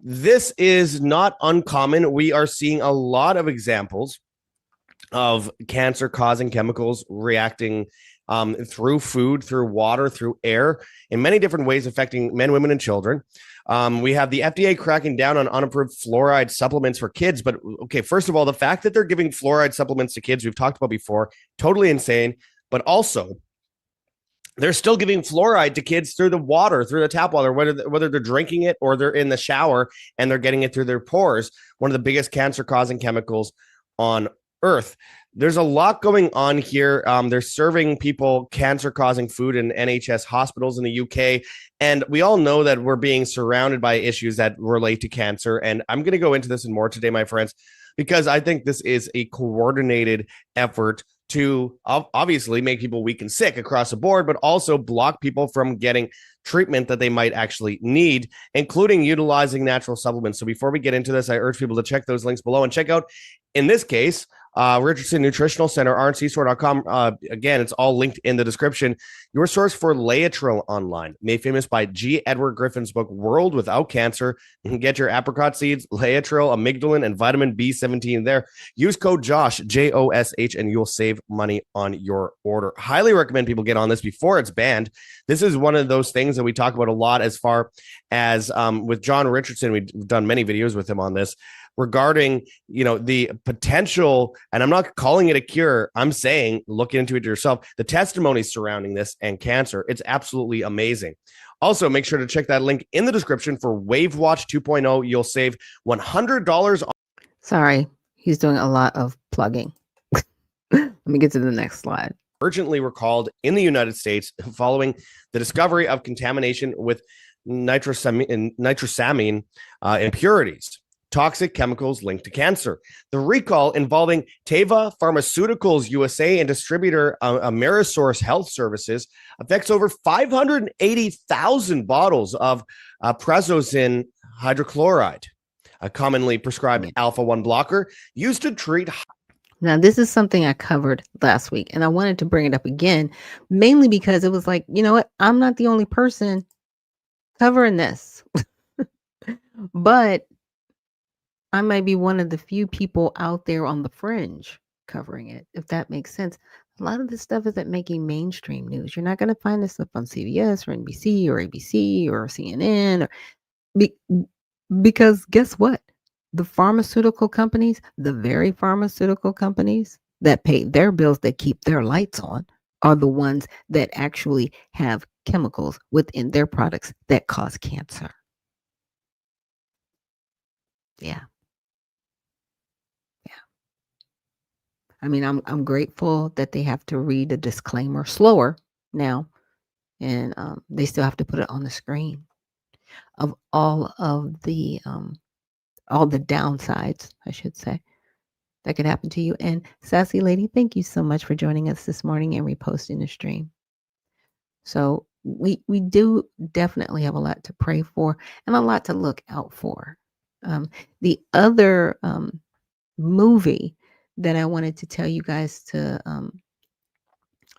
this is not uncommon. We are seeing a lot of examples of cancer-causing chemicals reacting through food, through water, through air, in many different ways affecting men, women, and children. We have the FDA cracking down on unapproved fluoride supplements for kids. But okay, first of all, the fact that they're giving fluoride supplements to kids, we've talked about before, totally insane. But also, they're still giving fluoride to kids through the water, through the tap water, whether they're drinking it or they're in the shower and they're getting it through their pores, one of the biggest cancer-causing chemicals on Earth. There's a lot going on here. They're serving people cancer-causing food in NHS hospitals in the UK. And we all know that we're being surrounded by issues that relate to cancer. And I'm going to go into this and more today, my friends, because I think this is a coordinated effort to obviously make people weak and sick across the board, but also block people from getting treatment that they might actually need, including utilizing natural supplements. So before we get into this, I urge people to check those links below and check out, in this case, Richardson Nutritional Center, rncstore.com. Again, it's all linked in the description. Your source for Laetrile online, made famous by G. Edward Griffin's book, World Without Cancer. You can get your apricot seeds, Laetrile, amygdalin, and vitamin B17 there. Use code JOSH, J-O-S-H, and you'll save money on your order. Highly recommend people get on this before it's banned. This is one of those things that we talk about a lot as far as with John Richardson. We've done many videos with him on this. regarding, the potential, and I'm not calling it a cure. I'm saying look into it yourself. The testimonies surrounding this and cancer, it's absolutely amazing. Also, make sure to check that link in the description for Wave Watch 2.0. You'll save $100 on. Sorry, he's doing a lot of plugging. Let me get to the next slide. Urgently recalled in the United States following the discovery of contamination with nitrosamine impurities, toxic chemicals linked to cancer. The recall involving Teva Pharmaceuticals USA and distributor Amerisource Health Services affects over 580,000 bottles of prazosin hydrochloride, a commonly prescribed alpha-1 blocker used to treat. Now, this is something I covered last week, and I wanted to bring it up again, mainly because it was like, you know what? I'm not the only person covering this, but I might be one of the few people out there on the fringe covering it, if that makes sense. A lot of this stuff isn't making mainstream news. You're not going to find this stuff on CBS or NBC or ABC or CNN, because guess what? The pharmaceutical companies, the very pharmaceutical companies that pay their bills, that keep their lights on, are the ones that actually have chemicals within their products that cause cancer. Yeah. I mean, I'm grateful that they have to read a disclaimer slower now, and they still have to put it on the screen of all the downsides, I should say, that could happen to you. And Sassy Lady, thank you so much for joining us this morning and reposting the stream. So we do definitely have a lot to pray for and a lot to look out for. The other movie that I wanted to tell you guys to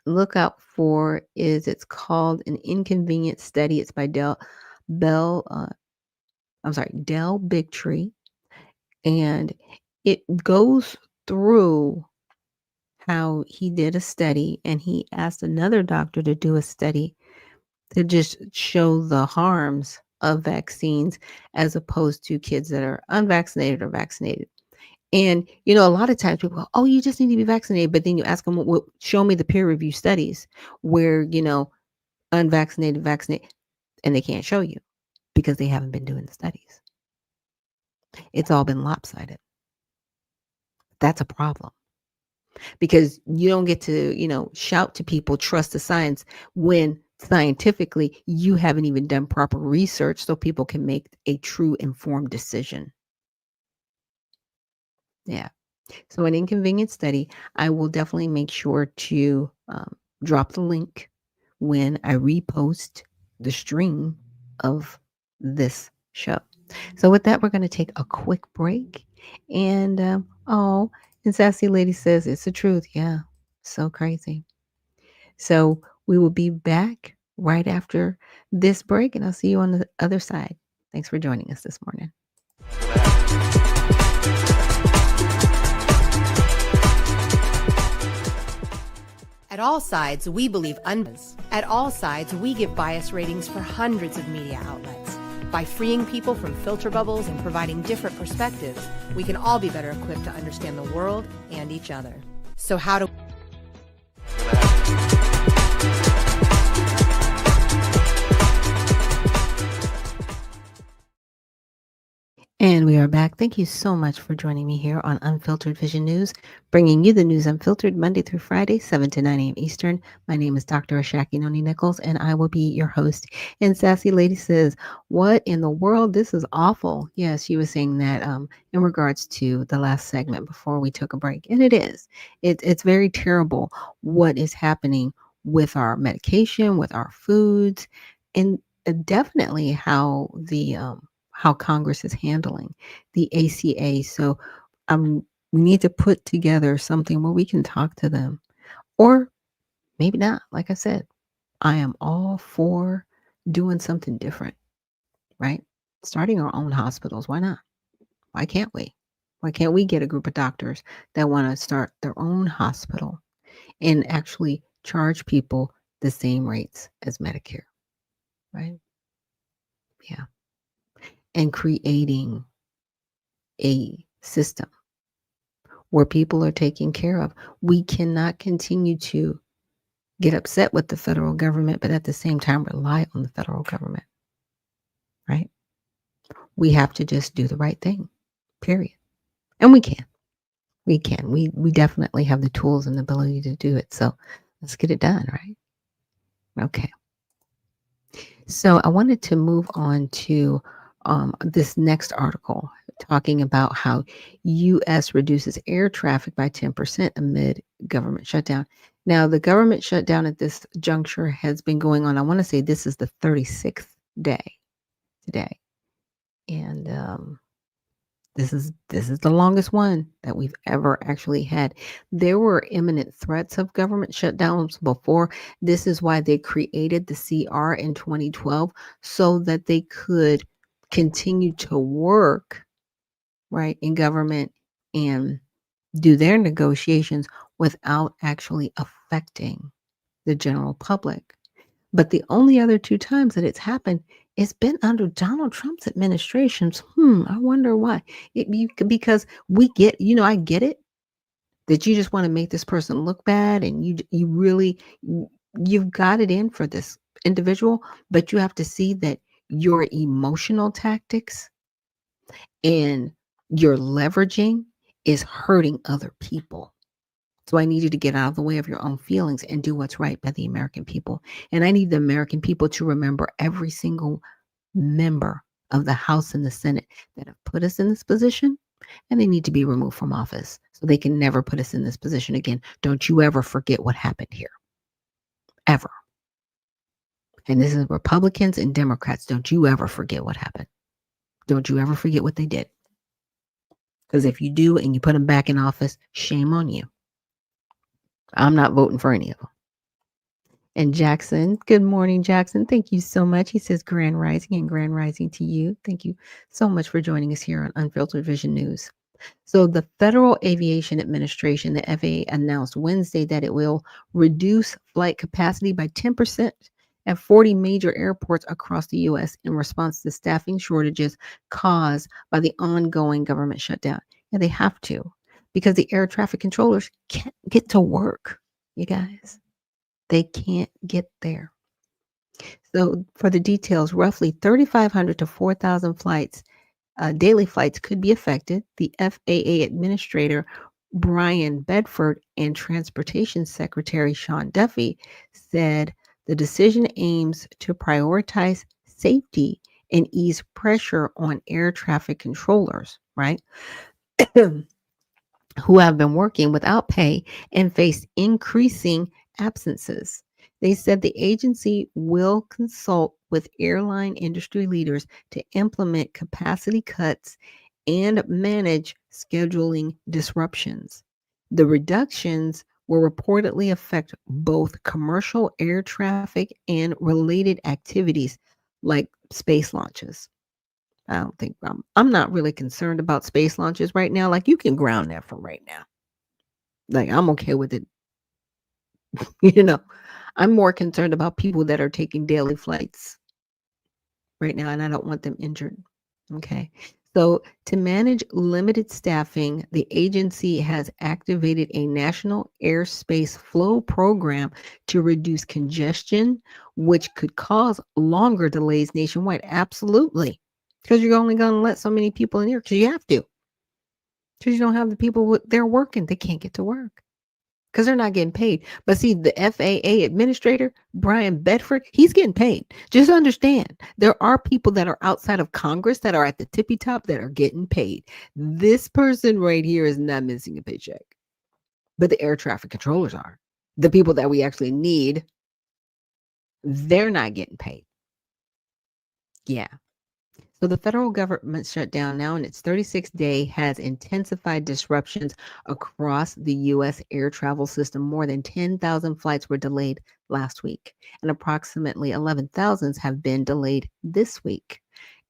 look out for it's called An Inconvenient Study. It's by Del Bigtree, and it goes through how he did a study, and he asked another doctor to do a study to just show the harms of vaccines as opposed to kids that are unvaccinated or vaccinated. And, a lot of times people go, oh, you just need to be vaccinated. But then you ask them, well, show me the peer review studies where, unvaccinated, vaccinated, and they can't show you because they haven't been doing the studies. It's all been lopsided. That's a problem because you don't get to, shout to people, trust the science, when scientifically you haven't even done proper research so people can make a true informed decision. Yeah. So An Inconvenient Study, I will definitely make sure to drop the link when I repost the stream of this show. So with that, we're going to take a quick break. And and Sassy Lady says it's the truth. Yeah, so crazy. So we will be back right after this break, and I'll see you on the other side. Thanks for joining us this morning. At All Sides, we believe At All Sides, we give bias ratings for hundreds of media outlets. By freeing people from filter bubbles and providing different perspectives, we can all be better equipped to understand the world and each other. So how do And we are back. Thank you so much for joining me here on Unfiltered Vision News, bringing you the news unfiltered Monday through Friday, 7 to 9 a.m. Eastern. My name is Dr. Ashaki Noni Nichols, and I will be your host. And Sassy Lady says, what in the world? This is awful. Yes, she was saying that in regards to the last segment before we took a break. And it is. It's very terrible what is happening with our medication, with our foods, and definitely how how Congress is handling the ACA. So we need to put together something where we can talk to them, or maybe not. Like I said, I am all for doing something different, right? Starting our own hospitals. Why not? Why can't we? Why can't we get a group of doctors that want to start their own hospital and actually charge people the same rates as Medicare, right? Yeah. And creating a system where people are taken care of. We cannot continue to get upset with the federal government, but at the same time rely on the federal government, right? We have to just do the right thing, period. And we can. We can. We definitely have the tools and the ability to do it. So let's get it done, right? Okay. So I wanted to move on to this next article talking about how U.S. reduces air traffic by 10% amid government shutdown. Now, the government shutdown at this juncture has been going on. I want to say this is the 36th day today. And this is the longest one that we've ever actually had. There were imminent threats of government shutdowns before. This is why they created the CR in 2012 so that they could continue to work right in government and do their negotiations without actually affecting the general public. But the only other two times that it's happened, it's been under Donald Trump's administrations. I wonder why. Because we get, I get it that you just want to make this person look bad, and you really you've got it in for this individual, but you have to see that your emotional tactics and your leveraging is hurting other people. So I need you to get out of the way of your own feelings and do what's right by the American people. And I need the American people to remember every single member of the House and the Senate that have put us in this position, and they need to be removed from office so they can never put us in this position again. Don't you ever forget what happened here. Ever. And this is Republicans and Democrats. Don't you ever forget what happened. Don't you ever forget what they did. Because if you do and you put them back in office, shame on you. I'm not voting for any of them. And Jackson, good morning, Jackson. Thank you so much. He says Grand Rising and Grand Rising to you. Thank you so much for joining us here on Unfiltered Vision News. So the Federal Aviation Administration, the FAA, announced Wednesday that it will reduce flight capacity by 10% at 40 major airports across the U.S. in response to staffing shortages caused by the ongoing government shutdown. And they have to, because the air traffic controllers can't get to work, you guys. They can't get there. So for the details, roughly 3,500 to 4,000 flights, daily flights could be affected. The FAA Administrator Brian Bedford and Transportation Secretary Sean Duffy said the decision aims to prioritize safety and ease pressure on air traffic controllers, right? Who have been working without pay and face increasing absences. They said the agency will consult with airline industry leaders to implement capacity cuts and manage scheduling disruptions. The reductions will reportedly affect both commercial air traffic and related activities like space launches. I don't think I'm not really concerned about space launches right now. Like, you can ground that for right now. Like, I'm okay with it. I'm more concerned about people that are taking daily flights right now, and I don't want them injured. Okay. So to manage limited staffing, the agency has activated a national airspace flow program to reduce congestion, which could cause longer delays nationwide. Absolutely. Because you're only going to let so many people in here because you have to. Because you don't have the people they're working. They can't get to work because they're not getting paid. But see, the FAA administrator, Brian Bedford, he's getting paid. Just understand, there are people that are outside of Congress that are at the tippy top that are getting paid. This person right here is not missing a paycheck. But the air traffic controllers are. The people that we actually need, they're not getting paid. Yeah. So the federal government shutdown now in its 36th day has intensified disruptions across the U.S. air travel system. More than 10,000 flights were delayed last week, and approximately 11,000 have been delayed this week.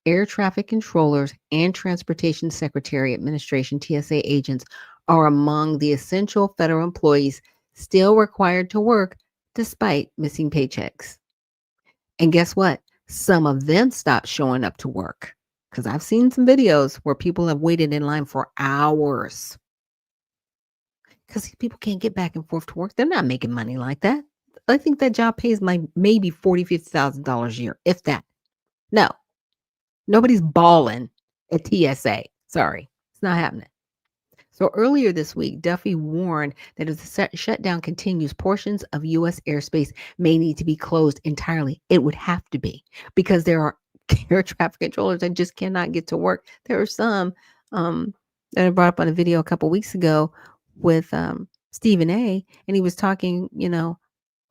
Air traffic controllers and Transportation Secretary Administration TSA agents are among the essential federal employees still required to work despite missing paychecks. And guess what? Some of them stopped showing up to work Because I've seen some videos where people have waited in line for hours because people can't get back and forth to work. They're not making money like that. I think that job pays like maybe $40,000-$50,000 a year, if that. No, nobody's balling at TSA. Sorry, it's not happening. So earlier this week, Duffy warned that if the shutdown continues, portions of U.S. airspace may need to be closed entirely. It would have to be because there are air traffic controllers that just cannot get to work. There are some that I brought up on a video a couple weeks ago with Stephen A. And he was talking,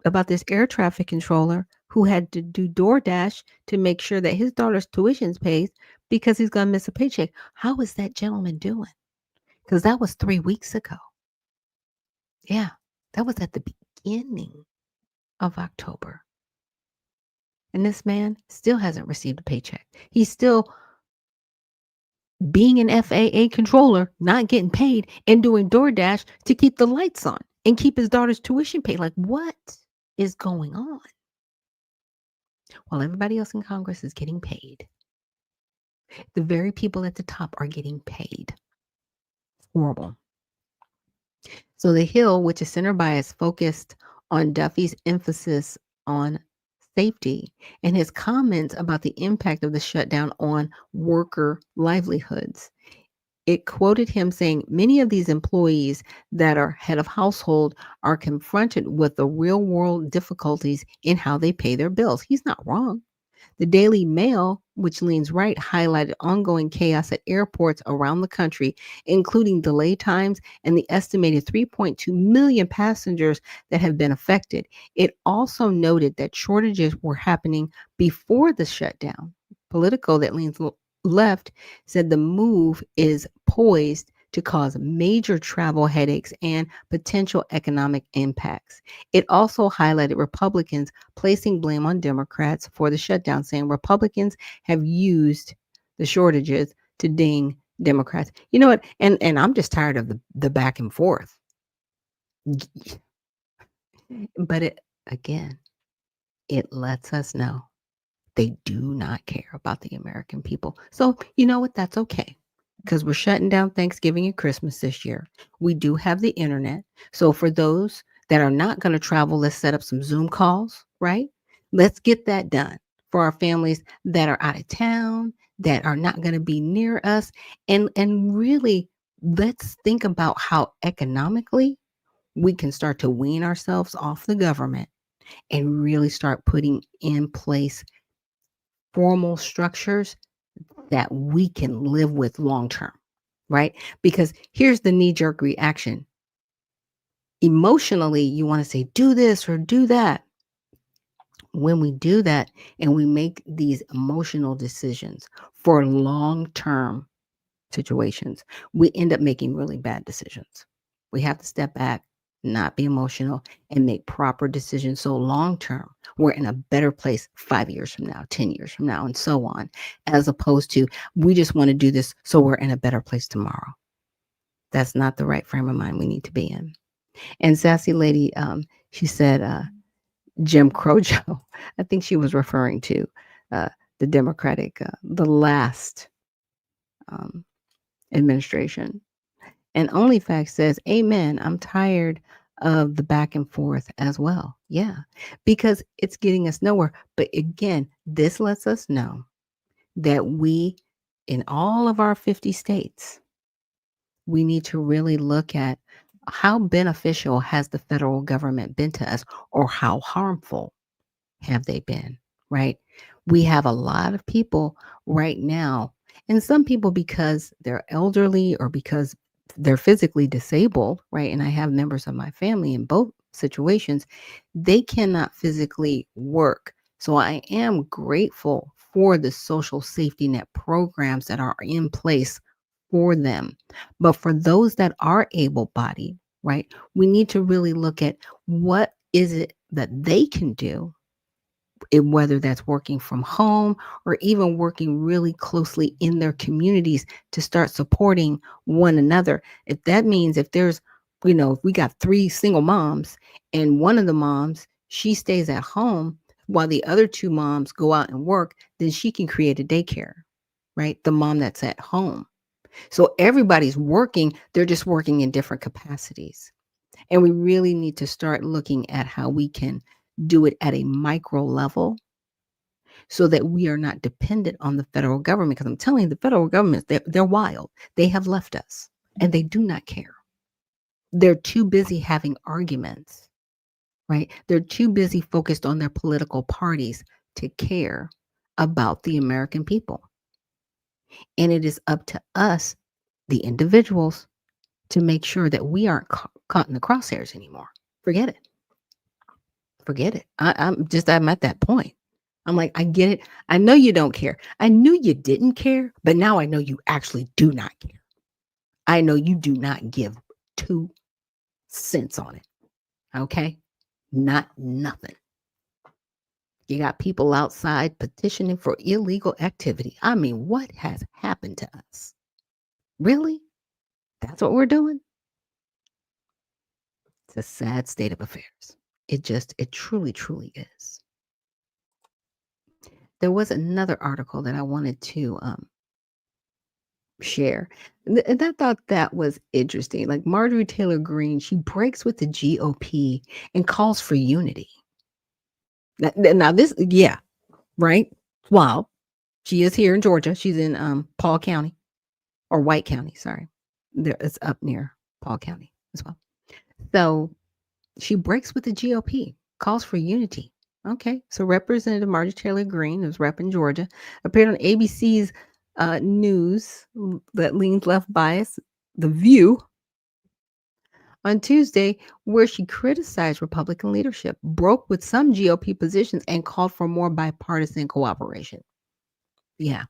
about this air traffic controller who had to do DoorDash to make sure that his daughter's tuition's paid because he's going to miss a paycheck. How is that gentleman doing? Because that was 3 weeks ago. Yeah, that was at the beginning of October. And this man still hasn't received a paycheck. He's still being an FAA controller, not getting paid, and doing DoorDash to keep the lights on and keep his daughter's tuition paid. Like, what is going on? While everybody else in Congress is getting paid, the very people at the top are getting paid. Horrible. So The Hill, which is center bias, focused on Duffy's emphasis on safety and his comments about the impact of the shutdown on worker livelihoods. It quoted him saying, many of these employees that are head of household are confronted with the real world difficulties in how they pay their bills. He's not wrong. The Daily Mail, which leans right, highlighted ongoing chaos at airports around the country, including delay times and the estimated 3.2 million passengers that have been affected. It also noted that shortages were happening before the shutdown. Politico, that leans left, said the move is poised to cause major travel headaches and potential economic impacts. It also highlighted Republicans placing blame on Democrats for the shutdown, saying Republicans have used the shortages to ding Democrats. You know what? And I'm just tired of the back and forth. But it lets us know they do not care about the American people. So you know what? That's okay. Because we're shutting down Thanksgiving and Christmas this year. We do have the internet. So for those that are not going to travel, let's set up some Zoom calls, right? Let's get that done for our families that are out of town, that are not going to be near us. And really, let's think about how economically we can start to wean ourselves off the government and really start putting in place formal structures that we can live with long term, right? Because here's the knee jerk reaction. Emotionally, you want to say, do this or do that. When we do that and we make these emotional decisions for long term situations, we end up making really bad decisions. We have to step back, not be emotional, and make proper decisions. So long term, we're in a better place 5 years from now, 10 years from now, and so on, as opposed to we just want to do this so we're in a better place tomorrow. That's not the right frame of mind we need to be in. And Sassy Lady, she said, Jim Crow Joe. I think she was referring to the Democratic, the last administration. And OnlyFacts says, amen, I'm tired of the back and forth as well. Yeah, because it's getting us nowhere. But again, this lets us know that we, in all of our 50 states, we need to really look at how beneficial has the federal government been to us, or how harmful have they been, right? We have a lot of people right now, and some people because they're elderly or because they're physically disabled, right? And I have members of my family in both situations, they cannot physically work. So I am grateful for the social safety net programs that are in place for them. But for those that are able-bodied, right, we need to really look at what is it that they can do, whether that's working from home or even working really closely in their communities to start supporting one another. If that means if there's, if we got 3 single moms and one of the moms, she stays at home while the other 2 moms go out and work, then she can create a daycare. right? The mom that's at home. So everybody's working, they're just working in different capacities. And we really need to start looking at how we can do it at a micro level so that we are not dependent on the federal government. Because I'm telling you, the federal government, they're wild. They have left us and they do not care. They're too busy having arguments, right? They're too busy focused on their political parties to care about the American people. And it is up to us, the individuals, to make sure that we aren't caught in the crosshairs anymore. Forget it. Forget it. I'm at that point. I'm like, I get it. I know you don't care. I knew you didn't care, but now I know you actually do not care. I know you do not give 2 cents on it. Okay? Not nothing. You got people outside petitioning for illegal activity. I mean, what has happened to us? Really? That's what we're doing? It's a sad state of affairs. It truly, truly is. There was another article that I wanted to share. And I thought that was interesting. Like Marjorie Taylor Greene, she breaks with the GOP and calls for unity. Now this, yeah, right? Wow. She is here in Georgia. She's in Paul County or White County. Sorry. It's up near Paul County as well. So she breaks with the GOP, calls for unity. Okay. So Representative Marjorie Taylor Greene, who's repping Georgia, appeared on ABC's news that leans left bias, The View, on Tuesday, where she criticized Republican leadership, broke with some GOP positions, and called for more bipartisan cooperation. Yeah.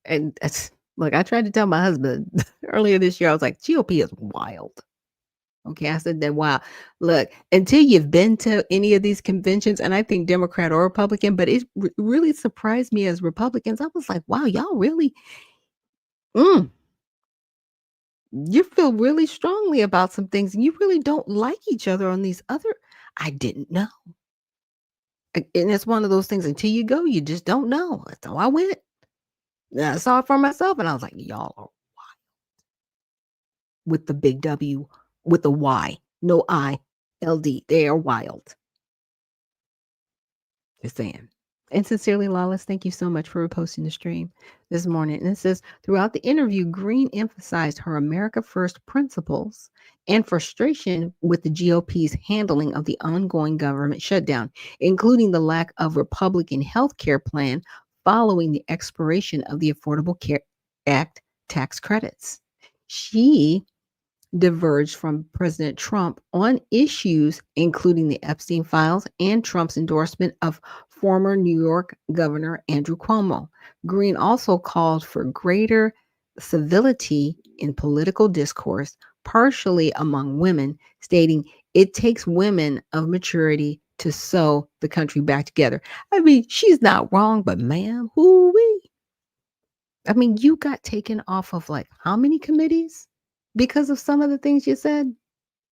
And that's, look, I tried to tell my husband earlier this year, I was like, GOP is wild. Okay, I said that, wow. Look, until you've been to any of these conventions, and I think Democrat or Republican, but it really surprised me as Republicans. I was like, wow, y'all really, you feel really strongly about some things, and you really don't like each other on these other. I didn't know. And it's one of those things, until you go, you just don't know. So I went, and I saw it for myself, and I was like, y'all are with the big W, with the Y, no I-L-D. They are wild. Just saying. And Sincerely Lawless, thank you so much for reposting the stream this morning. And it says, throughout the interview, Greene emphasized her America First principles and frustration with the GOP's handling of the ongoing government shutdown, including the lack of Republican health care plan following the expiration of the Affordable Care Act tax credits. She diverged from President Trump on issues including the Epstein files and Trump's endorsement of former New York Governor Andrew Cuomo. Greene also called for greater civility in political discourse, partially among women, stating it takes women of maturity to sew the country back together. I mean, she's not wrong, but ma'am, who-wee. I mean, you got taken off of like how many committees because of some of the things you said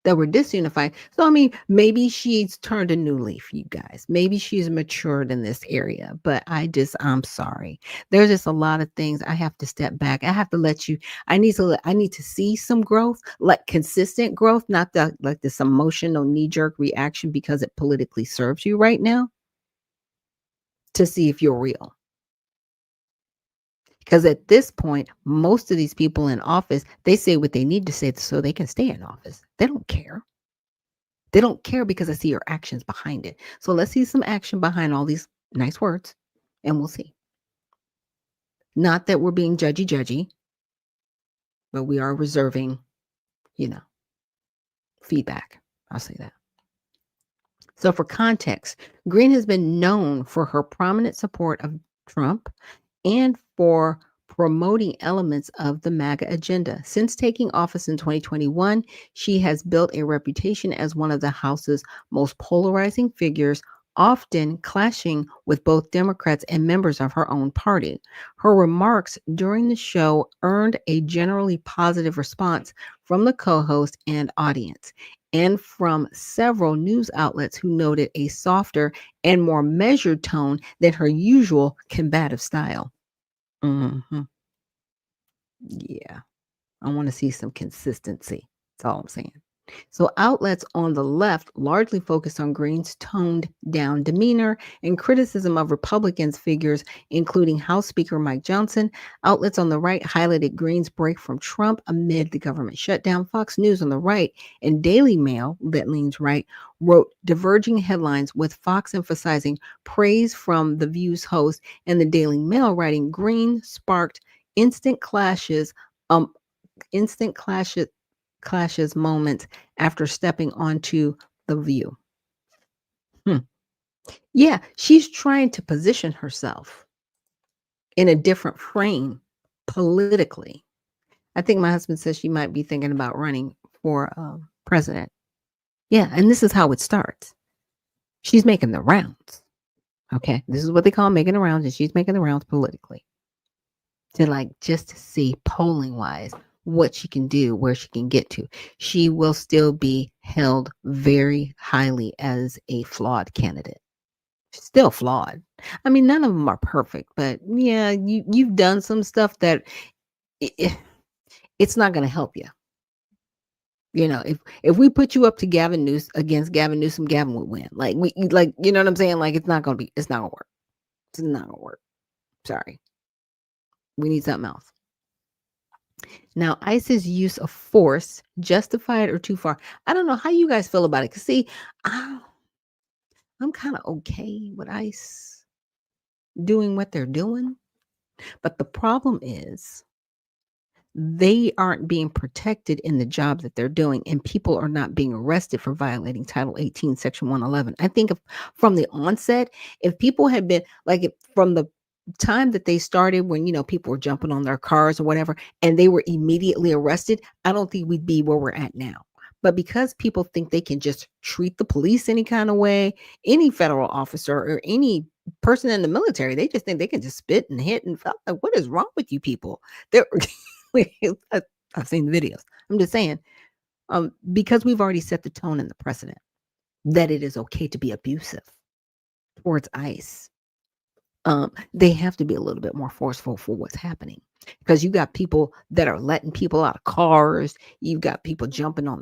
that were disunifying. So, I mean, maybe she's turned a new leaf, you guys. Maybe she's matured in this area, but I'm sorry. There's just a lot of things I have to step back. I have to let you, I need to see some growth, like consistent growth, not like this emotional knee-jerk reaction because it politically serves you right now, to see if you're real. Because at this point, most of these people in office, they say what they need to say so they can stay in office. They don't care. They don't care because I see your actions behind it. So let's see some action behind all these nice words, and we'll see. Not that we're being judgy, but we are reserving, feedback. I'll say that. So for context, Greene has been known for her prominent support of Trump and for promoting elements of the MAGA agenda. Since taking office in 2021, she has built a reputation as one of the House's most polarizing figures, often clashing with both Democrats and members of her own party. Her remarks during the show earned a generally positive response from the co host and audience, and from several news outlets who noted a softer and more measured tone than her usual combative style. Hmm. Yeah, I want to see some consistency. That's all I'm saying. So, outlets on the left largely focused on Greene's toned down demeanor and criticism of Republicans' figures, including House Speaker Mike Johnson. Outlets on the right highlighted Greene's break from Trump amid the government shutdown. Fox News on the right and Daily Mail, that leans right, wrote diverging headlines, with Fox emphasizing praise from The View's host and the Daily Mail writing Greene sparked instant clashes. Um, instant clashes moments after stepping onto The View. Hmm. Yeah, she's trying to position herself in a different frame politically. I think my husband says she might be thinking about running for president. Yeah, and this is how it starts. She's making the rounds. Okay, this is what they call making the rounds, and she's making the rounds politically to just to see polling wise what she can do, where she can get to. She will still be held very highly as a flawed candidate. Still flawed. I mean, none of them are perfect, but yeah, you've done some stuff that it's not going to help you. If we put you up to against Gavin Newsom, Gavin would win. You know what I'm saying? It's not going to work. It's not going to work. Sorry. We need something else. Now, ICE's use of force, justified or too far. I don't know how you guys feel about it. Because, see, I'm kind of okay with ICE doing what they're doing. But the problem is they aren't being protected in the job that they're doing, and people are not being arrested for violating Title 18, Section 111. I think from the onset, if people had been from the time that they started, when people were jumping on their cars or whatever, and they were immediately arrested, I don't think we'd be where we're at now. But because people think they can just treat the police any kind of way, any federal officer or any person in the military, they just think they can just spit and hit and what is wrong with you people? They're I've seen the videos. I'm just saying, because we've already set the tone and the precedent that it is okay to be abusive towards ICE. They have to be a little bit more forceful for what's happening, because you got people that are letting people out of cars. You've got people jumping on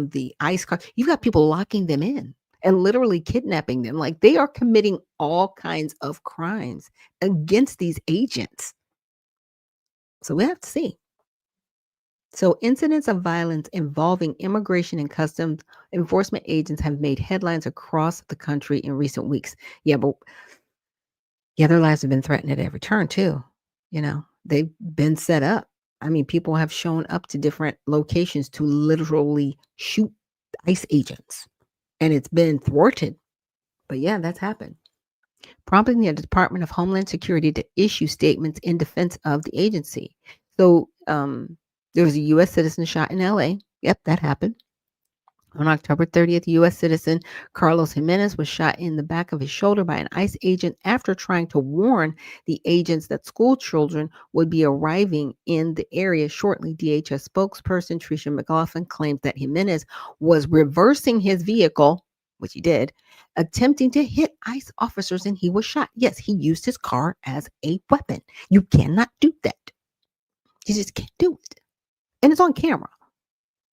the ICE car. You've got people locking them in and literally kidnapping them. They are committing all kinds of crimes against these agents. So we have to see. So incidents of violence involving immigration and customs enforcement agents have made headlines across the country in recent weeks. Yeah, but their lives have been threatened at every turn too. They've been set up. I mean, people have shown up to different locations to literally shoot ICE agents, and it's been thwarted. But yeah, that's happened, prompting the Department of Homeland Security to issue statements in defense of the agency. So there was a U.S. citizen shot in L.A. Yep, that happened. On October 30th, U.S. citizen Carlos Jimenez was shot in the back of his shoulder by an ICE agent after trying to warn the agents that school children would be arriving in the area shortly. DHS spokesperson Tricia McLaughlin claimed that Jimenez was reversing his vehicle, which he did, attempting to hit ICE officers, and he was shot. Yes, he used his car as a weapon. You cannot do that. You just can't do it. And it's on camera.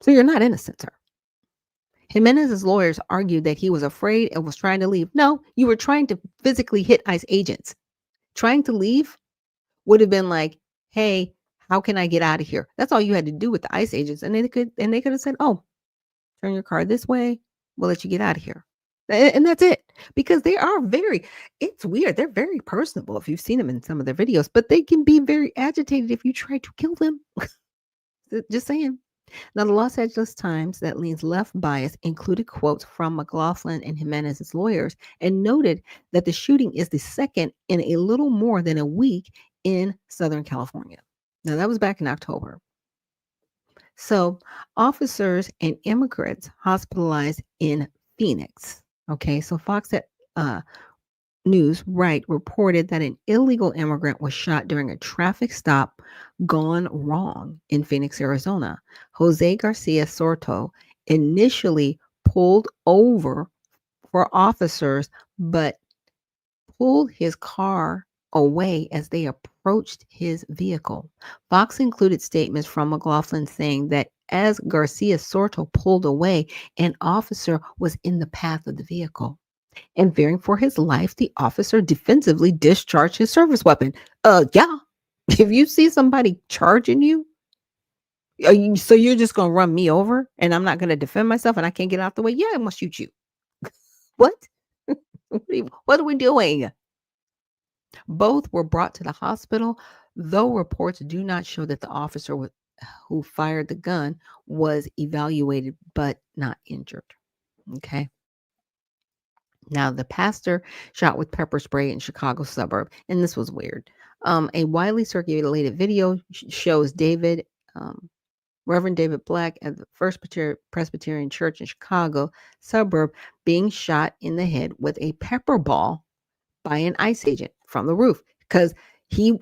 So you're not innocent, sir. Jimenez's lawyers argued that he was afraid and was trying to leave. No, you were trying to physically hit ICE agents. Trying to leave would have been like, hey, how can I get out of here? That's all you had to do with the ICE agents. And they could have said, oh, turn your car this way. We'll let you get out of here. And that's it. Because they are it's weird. They're very personable if you've seen them in some of their videos, but they can be very agitated if you try to kill them. Just saying. Now, the Los Angeles Times, that leans left bias, included quotes from McLaughlin and Jimenez's lawyers and noted that the shooting is the second in a little more than a week in Southern California. Now, that was back in October. So, officers and immigrants hospitalized in Phoenix. Okay, so Fox News reported that an illegal immigrant was shot during a traffic stop gone wrong in Phoenix, Arizona. Jose Garcia Soto initially pulled over for officers, but pulled his car away as they approached his vehicle. Fox included statements from McLaughlin saying that as Garcia Soto pulled away, an officer was in the path of the vehicle. And fearing for his life, the officer defensively discharged his service weapon. Yeah. If you see somebody charging you, so you're just gonna run me over and I'm not gonna defend myself and I can't get out the way? Yeah, I'm gonna shoot you. What? What are we doing? Both were brought to the hospital, though reports do not show that the officer who fired the gun was evaluated but not injured. Okay. Now, the pastor shot with pepper spray in Chicago suburb, and this was weird. A widely circulated video shows Reverend David Black at the First Presbyterian Church in Chicago suburb being shot in the head with a pepper ball by an ICE agent from the roof because he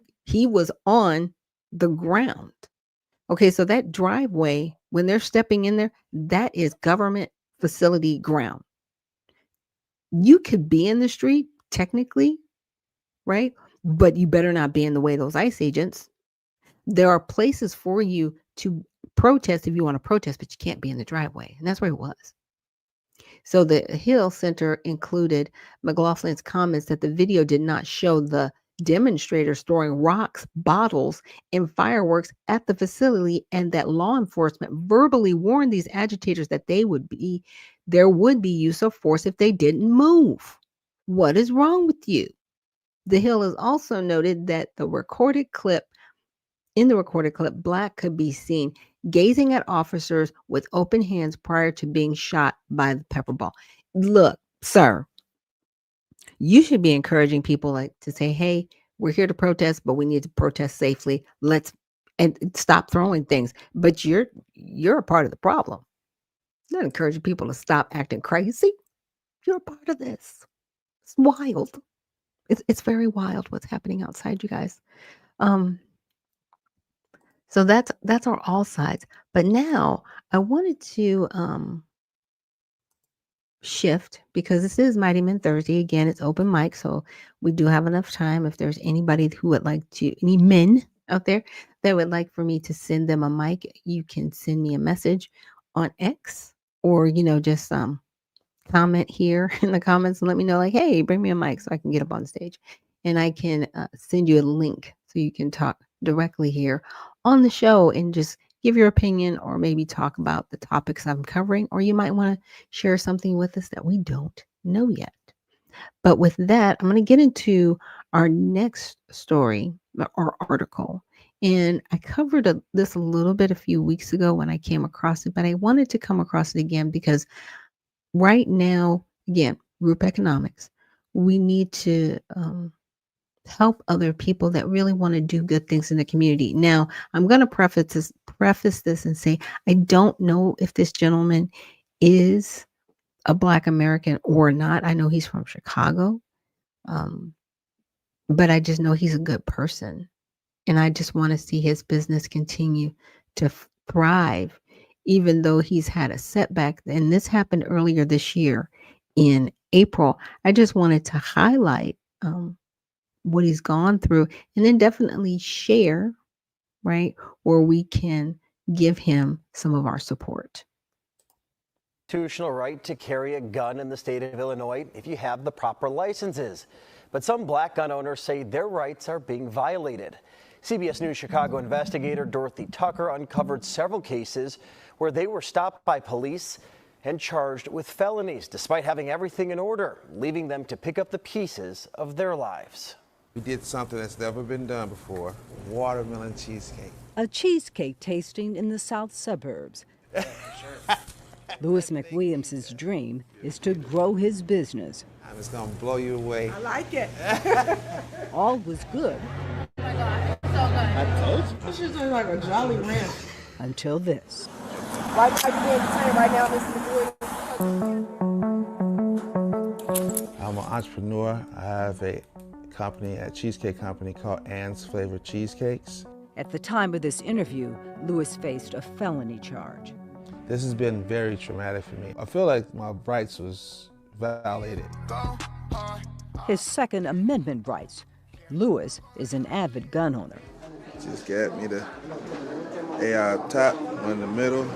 was on the ground. Okay, so that driveway, when they're stepping in there, that is government facility ground. You could be in the street technically, right? But you better not be in the way of those ICE agents. There are places for you to protest if you want to protest, but you can't be in the driveway. And that's where it was. So the Hill Center included McLaughlin's comments that the video did not show the demonstrators throwing rocks, bottles, and fireworks at the facility, and that law enforcement verbally warned these agitators that there would be use of force if they didn't move. What is wrong with you? The Hill has also noted that in the recorded clip, Black could be seen gazing at officers with open hands prior to being shot by the pepper ball. Look, sir, you should be encouraging people to say, hey, we're here to protest, but we need to protest safely. And stop throwing things. But you're a part of the problem. Not encouraging people to stop acting crazy. You're a part of this. It's wild. It's very wild what's happening outside, you guys. So that's our all sides. But now I wanted to shift because this is Mighty Men Thursday. Again, it's open mic, so we do have enough time. If there's anybody who would like to, any men out there that would like for me to send them a mic, you can send me a message on X or just comment here in the comments and let me know, like, hey, bring me a mic so I can get up on stage, and I can send you a link so you can talk directly here on the show and just give your opinion or maybe talk about the topics I'm covering, or you might want to share something with us that we don't know yet. But with that, I'm going to get into our next story or article. And I covered this a little bit a few weeks ago when I came across it, but I wanted to come across it again because right now, again, group economics, we need to help other people that really want to do good things in the community. Now, I'm going to preface this and say, I don't know if this gentleman is a Black American or not. I know he's from Chicago, but I just know he's a good person. And I just want to see his business continue to thrive, even though he's had a setback. And this happened earlier this year in April. I just wanted to highlight what he's gone through and then definitely share, right, where we can give him some of our support. Constitutional right to carry a gun in the state of Illinois if you have the proper licenses. But some Black gun owners say their rights are being violated. CBS News Chicago investigator Dorothy Tucker uncovered several cases where they were stopped by police and charged with felonies despite having everything in order, leaving them to pick up the pieces of their lives. We did something that's never been done before, watermelon cheesecake. A cheesecake tasting in the south suburbs. Louis McWilliams' dream is to grow his business. And it's gonna blow you away. I like it. All was good. Oh my God, so good. I told you. This is like a Jolly Ranch. Until this. Right, I can't say right now, this is the I'm an an entrepreneur. I have a cheesecake company called Ann's Flavored Cheesecakes. At the time of this interview, Lewis faced a felony charge. This has been very traumatic for me. I feel like my rights was violated. His Second Amendment rights. Lewis is an avid gun owner. Just got me the AR top, one in the middle.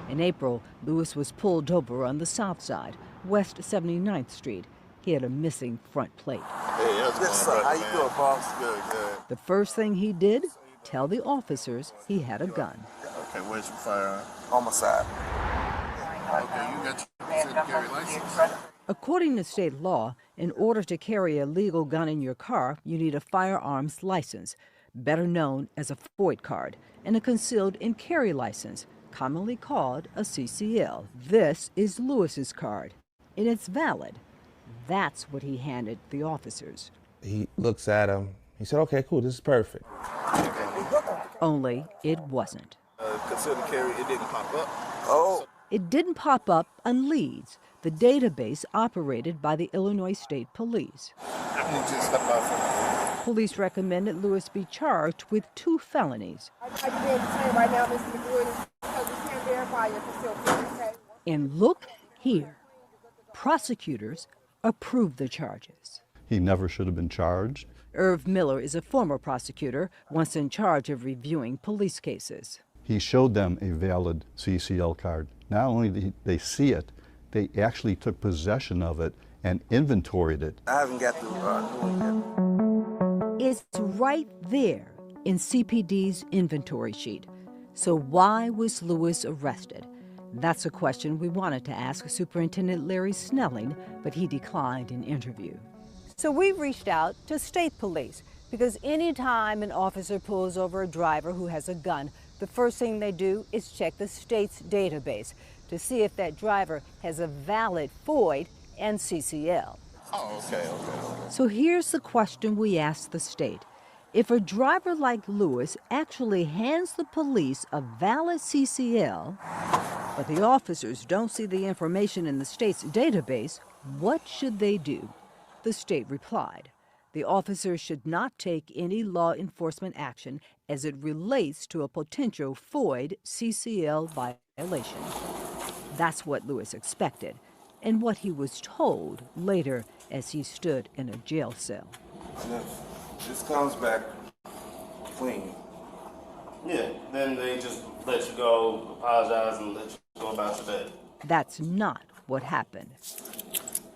In April, Lewis was pulled over on the south side, West 79th Street. He had a missing front plate. Hey, yes, sir. How you doing, boss? Good, good. The first thing he did, tell the officers he had a gun. Okay, where's your firearm? On my side. Okay, you got your concealed carry license? According to state law, in order to carry a legal gun in your car, you need a firearms license, better known as a FOID card, and a concealed and carry license, commonly called a CCL. This is Lewis's card, and it's valid. That's what he handed the officers. He looks at him. He said, okay, cool, this is perfect. Only it wasn't. Concealed carry, it didn't pop up. Oh. It didn't pop up on Leeds, the database operated by the Illinois State Police. Police recommended Lewis be charged with 2 felonies. Right now, Mr. McGood, because we can't verify your concealed carry. And look here, prosecutors approved the charges. He never should have been charged. Irv Miller is a former prosecutor, once in charge of reviewing police cases. He showed them a valid CCL card. Not only did they see it, they actually took possession of it and inventoried it. I haven't got the It's right there in CPD's inventory sheet. So why was Lewis arrested? That's a question we wanted to ask Superintendent Larry Snelling, but he declined an interview. So we reached out to state police because anytime an officer pulls over a driver who has a gun, the first thing they do is check the state's database to see if that driver has a valid FOID and CCL. Oh, okay. So here's the question we asked the state. If a driver like Lewis actually hands the police a valid CCL, but the officers don't see the information in the state's database, what should they do? The state replied, the officers should not take any law enforcement action as it relates to a potential FOID CCL violation. That's what Lewis expected, and what he was told later as he stood in a jail cell. And if this comes back clean, yeah, then they just let you go, apologize, and let you go about your day. That's not what happened.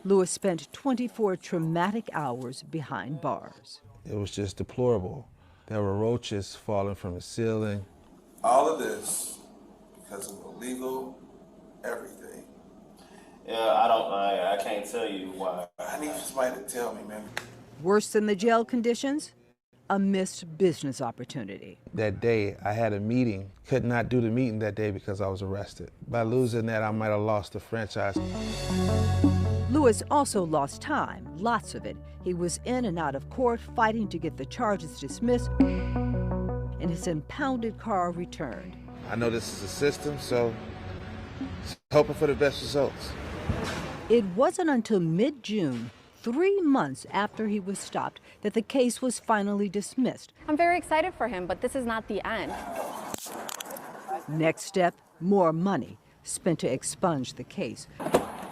Lewis spent 24 traumatic hours behind bars. It was just deplorable. There were roaches falling from the ceiling. All of this because of illegal everything. Yeah, I can't tell you why. I need somebody to tell me, man. Worse than the jail conditions? A missed business opportunity. That day, I had a meeting. Could not do the meeting that day because I was arrested. By losing that, I might have lost the franchise. Lewis also lost time, lots of it. He was in and out of court fighting to get the charges dismissed and his impounded car returned. I know this is a system, so hoping for the best results. It wasn't until mid-June, 3 months after he was stopped, that the case was finally dismissed. I'm very excited for him, but this is not the end. Next step, more money spent to expunge the case,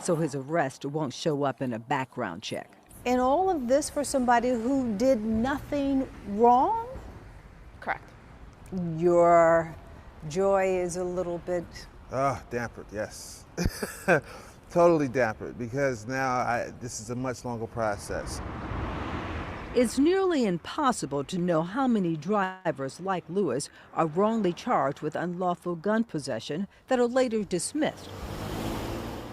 so his arrest won't show up in a background check. And all of this for somebody who did nothing wrong? Correct. Your joy is a little bit... Dampered, yes. Totally dampered, because now this is a much longer process. It's nearly impossible to know how many drivers like Lewis are wrongly charged with unlawful gun possession that are later dismissed.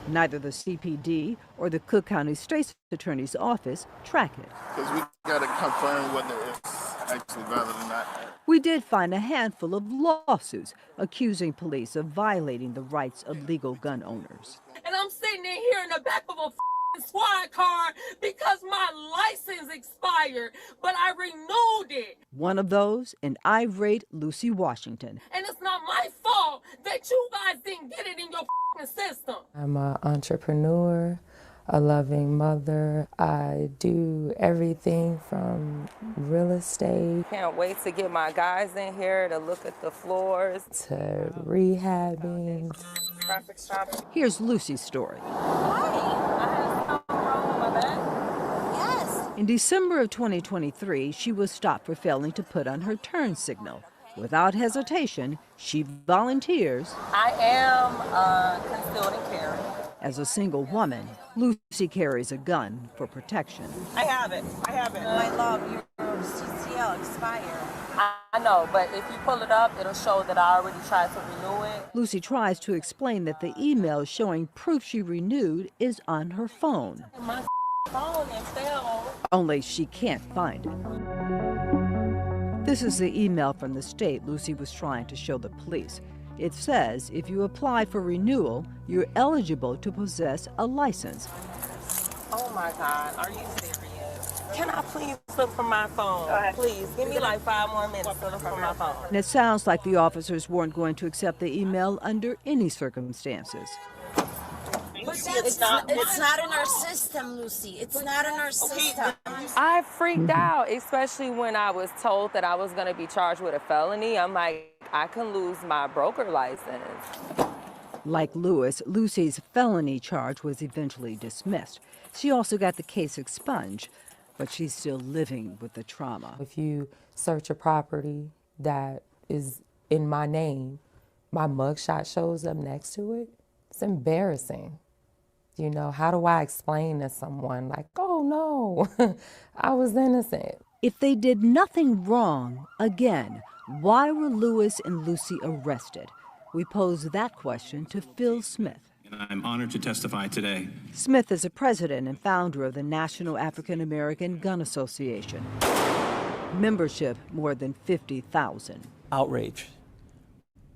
Neither the CPD or the Cook County State's Attorney's Office track it. Because we got to confirm whether it's actually valid or not. We did find a handful of lawsuits accusing police of violating the rights of legal gun owners. And I'm sitting in here in the back of a squad car because my license expired, but I renewed it. One of those, an irate Lucy Washington. And it's not my fault that you guys didn't get it in your system. I'm an entrepreneur. a loving mother. I do everything from real estate. Can't wait to get my guys in here to look at the floors. To rehabbing. Traffic stop. Here's Lucy's story. Yes. In December of 2023, she was stopped for failing to put on her turn signal. Without hesitation, she volunteers. I am concealed and carry. As a single woman, Lucy carries a gun for protection. I have it. My love, your CCL expired. I know, but if you pull it up, it'll show that I already tried to renew it. Lucy tries to explain that the email showing proof she renewed is on her phone. My phone and fell. Only she can't find it. This is the email from the state Lucy was trying to show the police. It says if you apply for renewal, you're eligible to possess a license. Oh my God, are you serious? Can I please look for my phone? Please, give me like 5 more minutes to look for my phone. And it sounds like the officers weren't going to accept the email under any circumstances. But it's not in our system, Lucy. It's not in our system. I freaked out, especially when I was told that I was going to be charged with a felony. I'm like, I can lose my broker license. Like Lewis, Lucy's felony charge was eventually dismissed. She also got the case expunged, but she's still living with the trauma. If you search a property that is in my name, my mugshot shows up next to it. It's embarrassing. You know, how do I explain to someone like, oh no, I was innocent? If they did nothing wrong, again, why were Lewis and Lucy arrested? We posed that question to Phil Smith. And I'm honored to testify today. Smith is a president and founder of the National African American Gun Association. Membership more than 50,000. Outrage,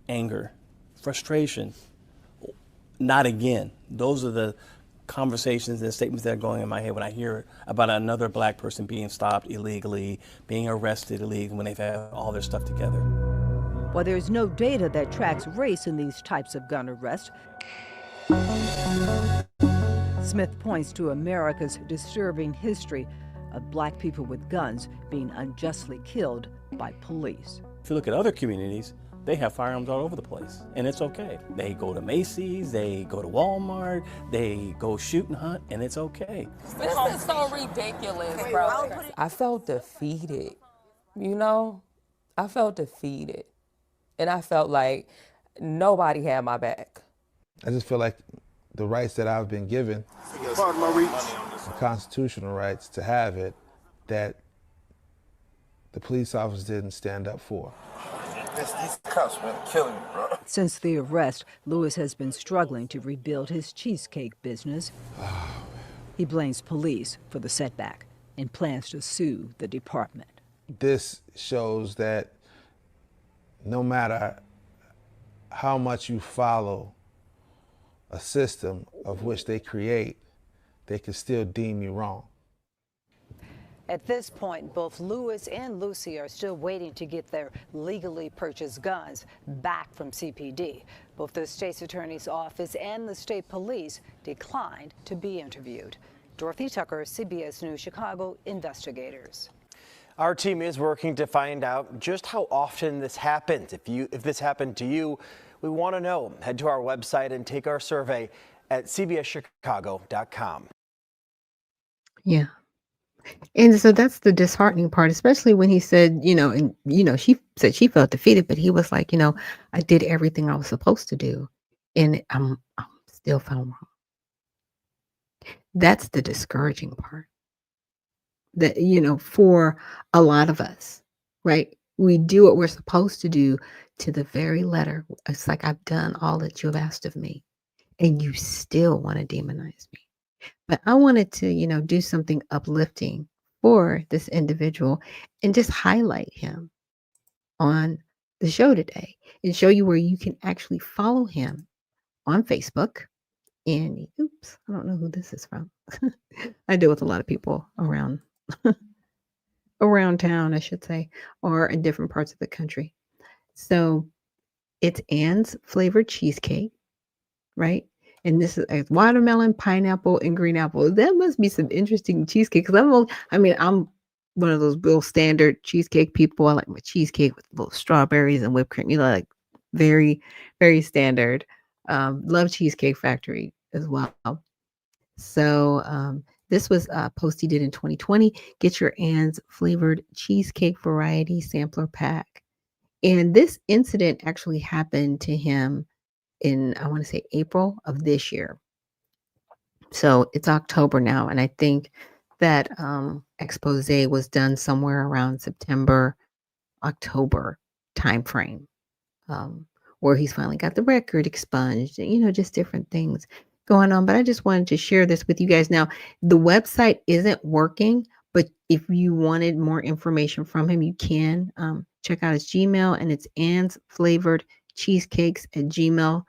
anger, frustration. Not again. Those are the conversations and statements that are going in my head when I hear about another black person being stopped illegally, being arrested illegally when they've had all their stuff together. While there's no data that tracks race in these types of gun arrests, Smith points to America's disturbing history of black people with guns being unjustly killed by police. If you look at other communities, they have firearms all over the place, and it's okay. They go to Macy's, they go to Walmart, they go shoot and hunt, and it's okay. This is so ridiculous, bro. I felt defeated, you know? I felt defeated. And I felt like nobody had my back. I just feel like the rights that I've been given, the constitutional rights to have it, that the police officers didn't stand up for. These cops, man, killing me, bro. Since the arrest, Lewis has been struggling to rebuild his cheesecake business. He blames police for the setback and plans to sue the department. This shows that no matter how much you follow a system of which they create, they can still deem you wrong. At this point, both Lewis and Lucy are still waiting to get their legally purchased guns back from CPD. Both the state's attorney's office and the state police declined to be interviewed. Dorothy Tucker, CBS News Chicago, investigators. Our team is working to find out just how often this happens. If this happened to you, we want to know. Head to our website and take our survey at cbschicago.com. Yeah. And so that's the disheartening part, especially when he said, she said she felt defeated, but he was like, I did everything I was supposed to do, and I'm still found wrong. That's the discouraging part. That, for a lot of us, right? We do what we're supposed to do to the very letter. It's like, I've done all that you have asked of me, and you still want to demonize me. But I wanted to, do something uplifting for this individual and just highlight him on the show today and show you where you can actually follow him on Facebook. And oops, I don't know who this is from. I deal with a lot of people around town, I should say, or in different parts of the country. So it's Anne's Flavored Cheesecake, right? And this is watermelon, pineapple, and green apple. That must be some interesting cheesecake. Because I'm one of those real standard cheesecake people. I like my cheesecake with little strawberries and whipped cream. Like very, very standard. Love Cheesecake Factory as well. So this was a post he did in 2020. Get your Ann's flavored cheesecake variety sampler pack. And this incident actually happened to him in, I want to say, April of this year. So it's October now. And I think that expose was done somewhere around September, October timeframe, where he's finally got the record expunged, just different things going on. But I just wanted to share this with you guys. Now, the website isn't working, but if you wanted more information from him, you can check out his Gmail, and it's Ann's Flavored Cheesecakes at gmail.com.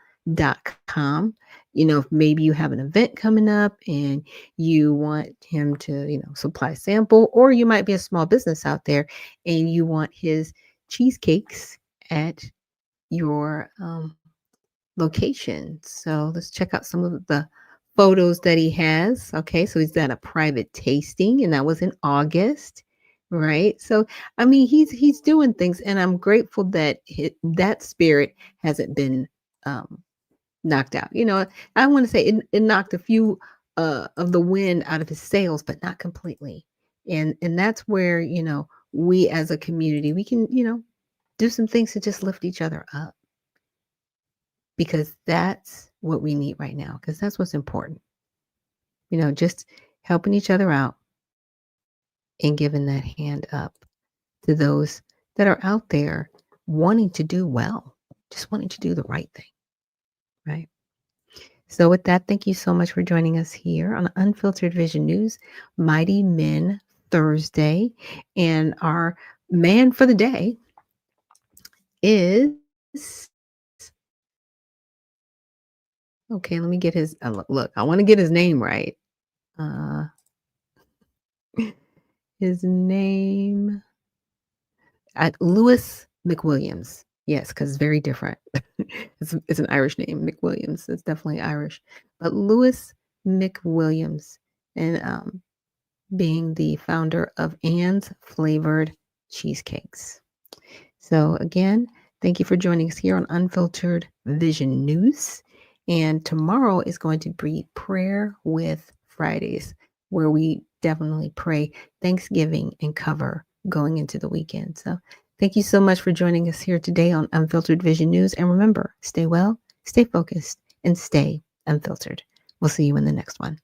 If maybe you have an event coming up and you want him to, supply sample, or you might be a small business out there and you want his cheesecakes at your location. So let's check out some of the photos that he has. Okay, so he's done a private tasting, and that was in August, right? So he's doing things, and I'm grateful that that spirit hasn't been knocked out. I want to say it knocked a few of the wind out of his sails, but not completely. And that's where we as a community, we can do some things to just lift each other up, because that's what we need right now, because that's what's important. Just helping each other out and giving that hand up to those that are out there wanting to do well, just wanting to do the right thing, right? So with that, thank you so much for joining us here on Unfiltered Vision News, Mighty Men Thursday. And our man for the day is... Okay, let me get his look. I want to get his name right. His name, Lewis McWilliams. Yes, because it's very different. It's an Irish name, McWilliams. It's definitely Irish, but Lewis McWilliams, and being the founder of Ann's Flavored Cheesecakes. So again, thank you for joining us here on Unfiltered Vision News. And tomorrow is going to be Prayer with Fridays, where we definitely pray Thanksgiving and cover going into the weekend. So thank you so much for joining us here today on Unfiltered Vision News. And remember, stay well, stay focused, and stay unfiltered. We'll see you in the next one.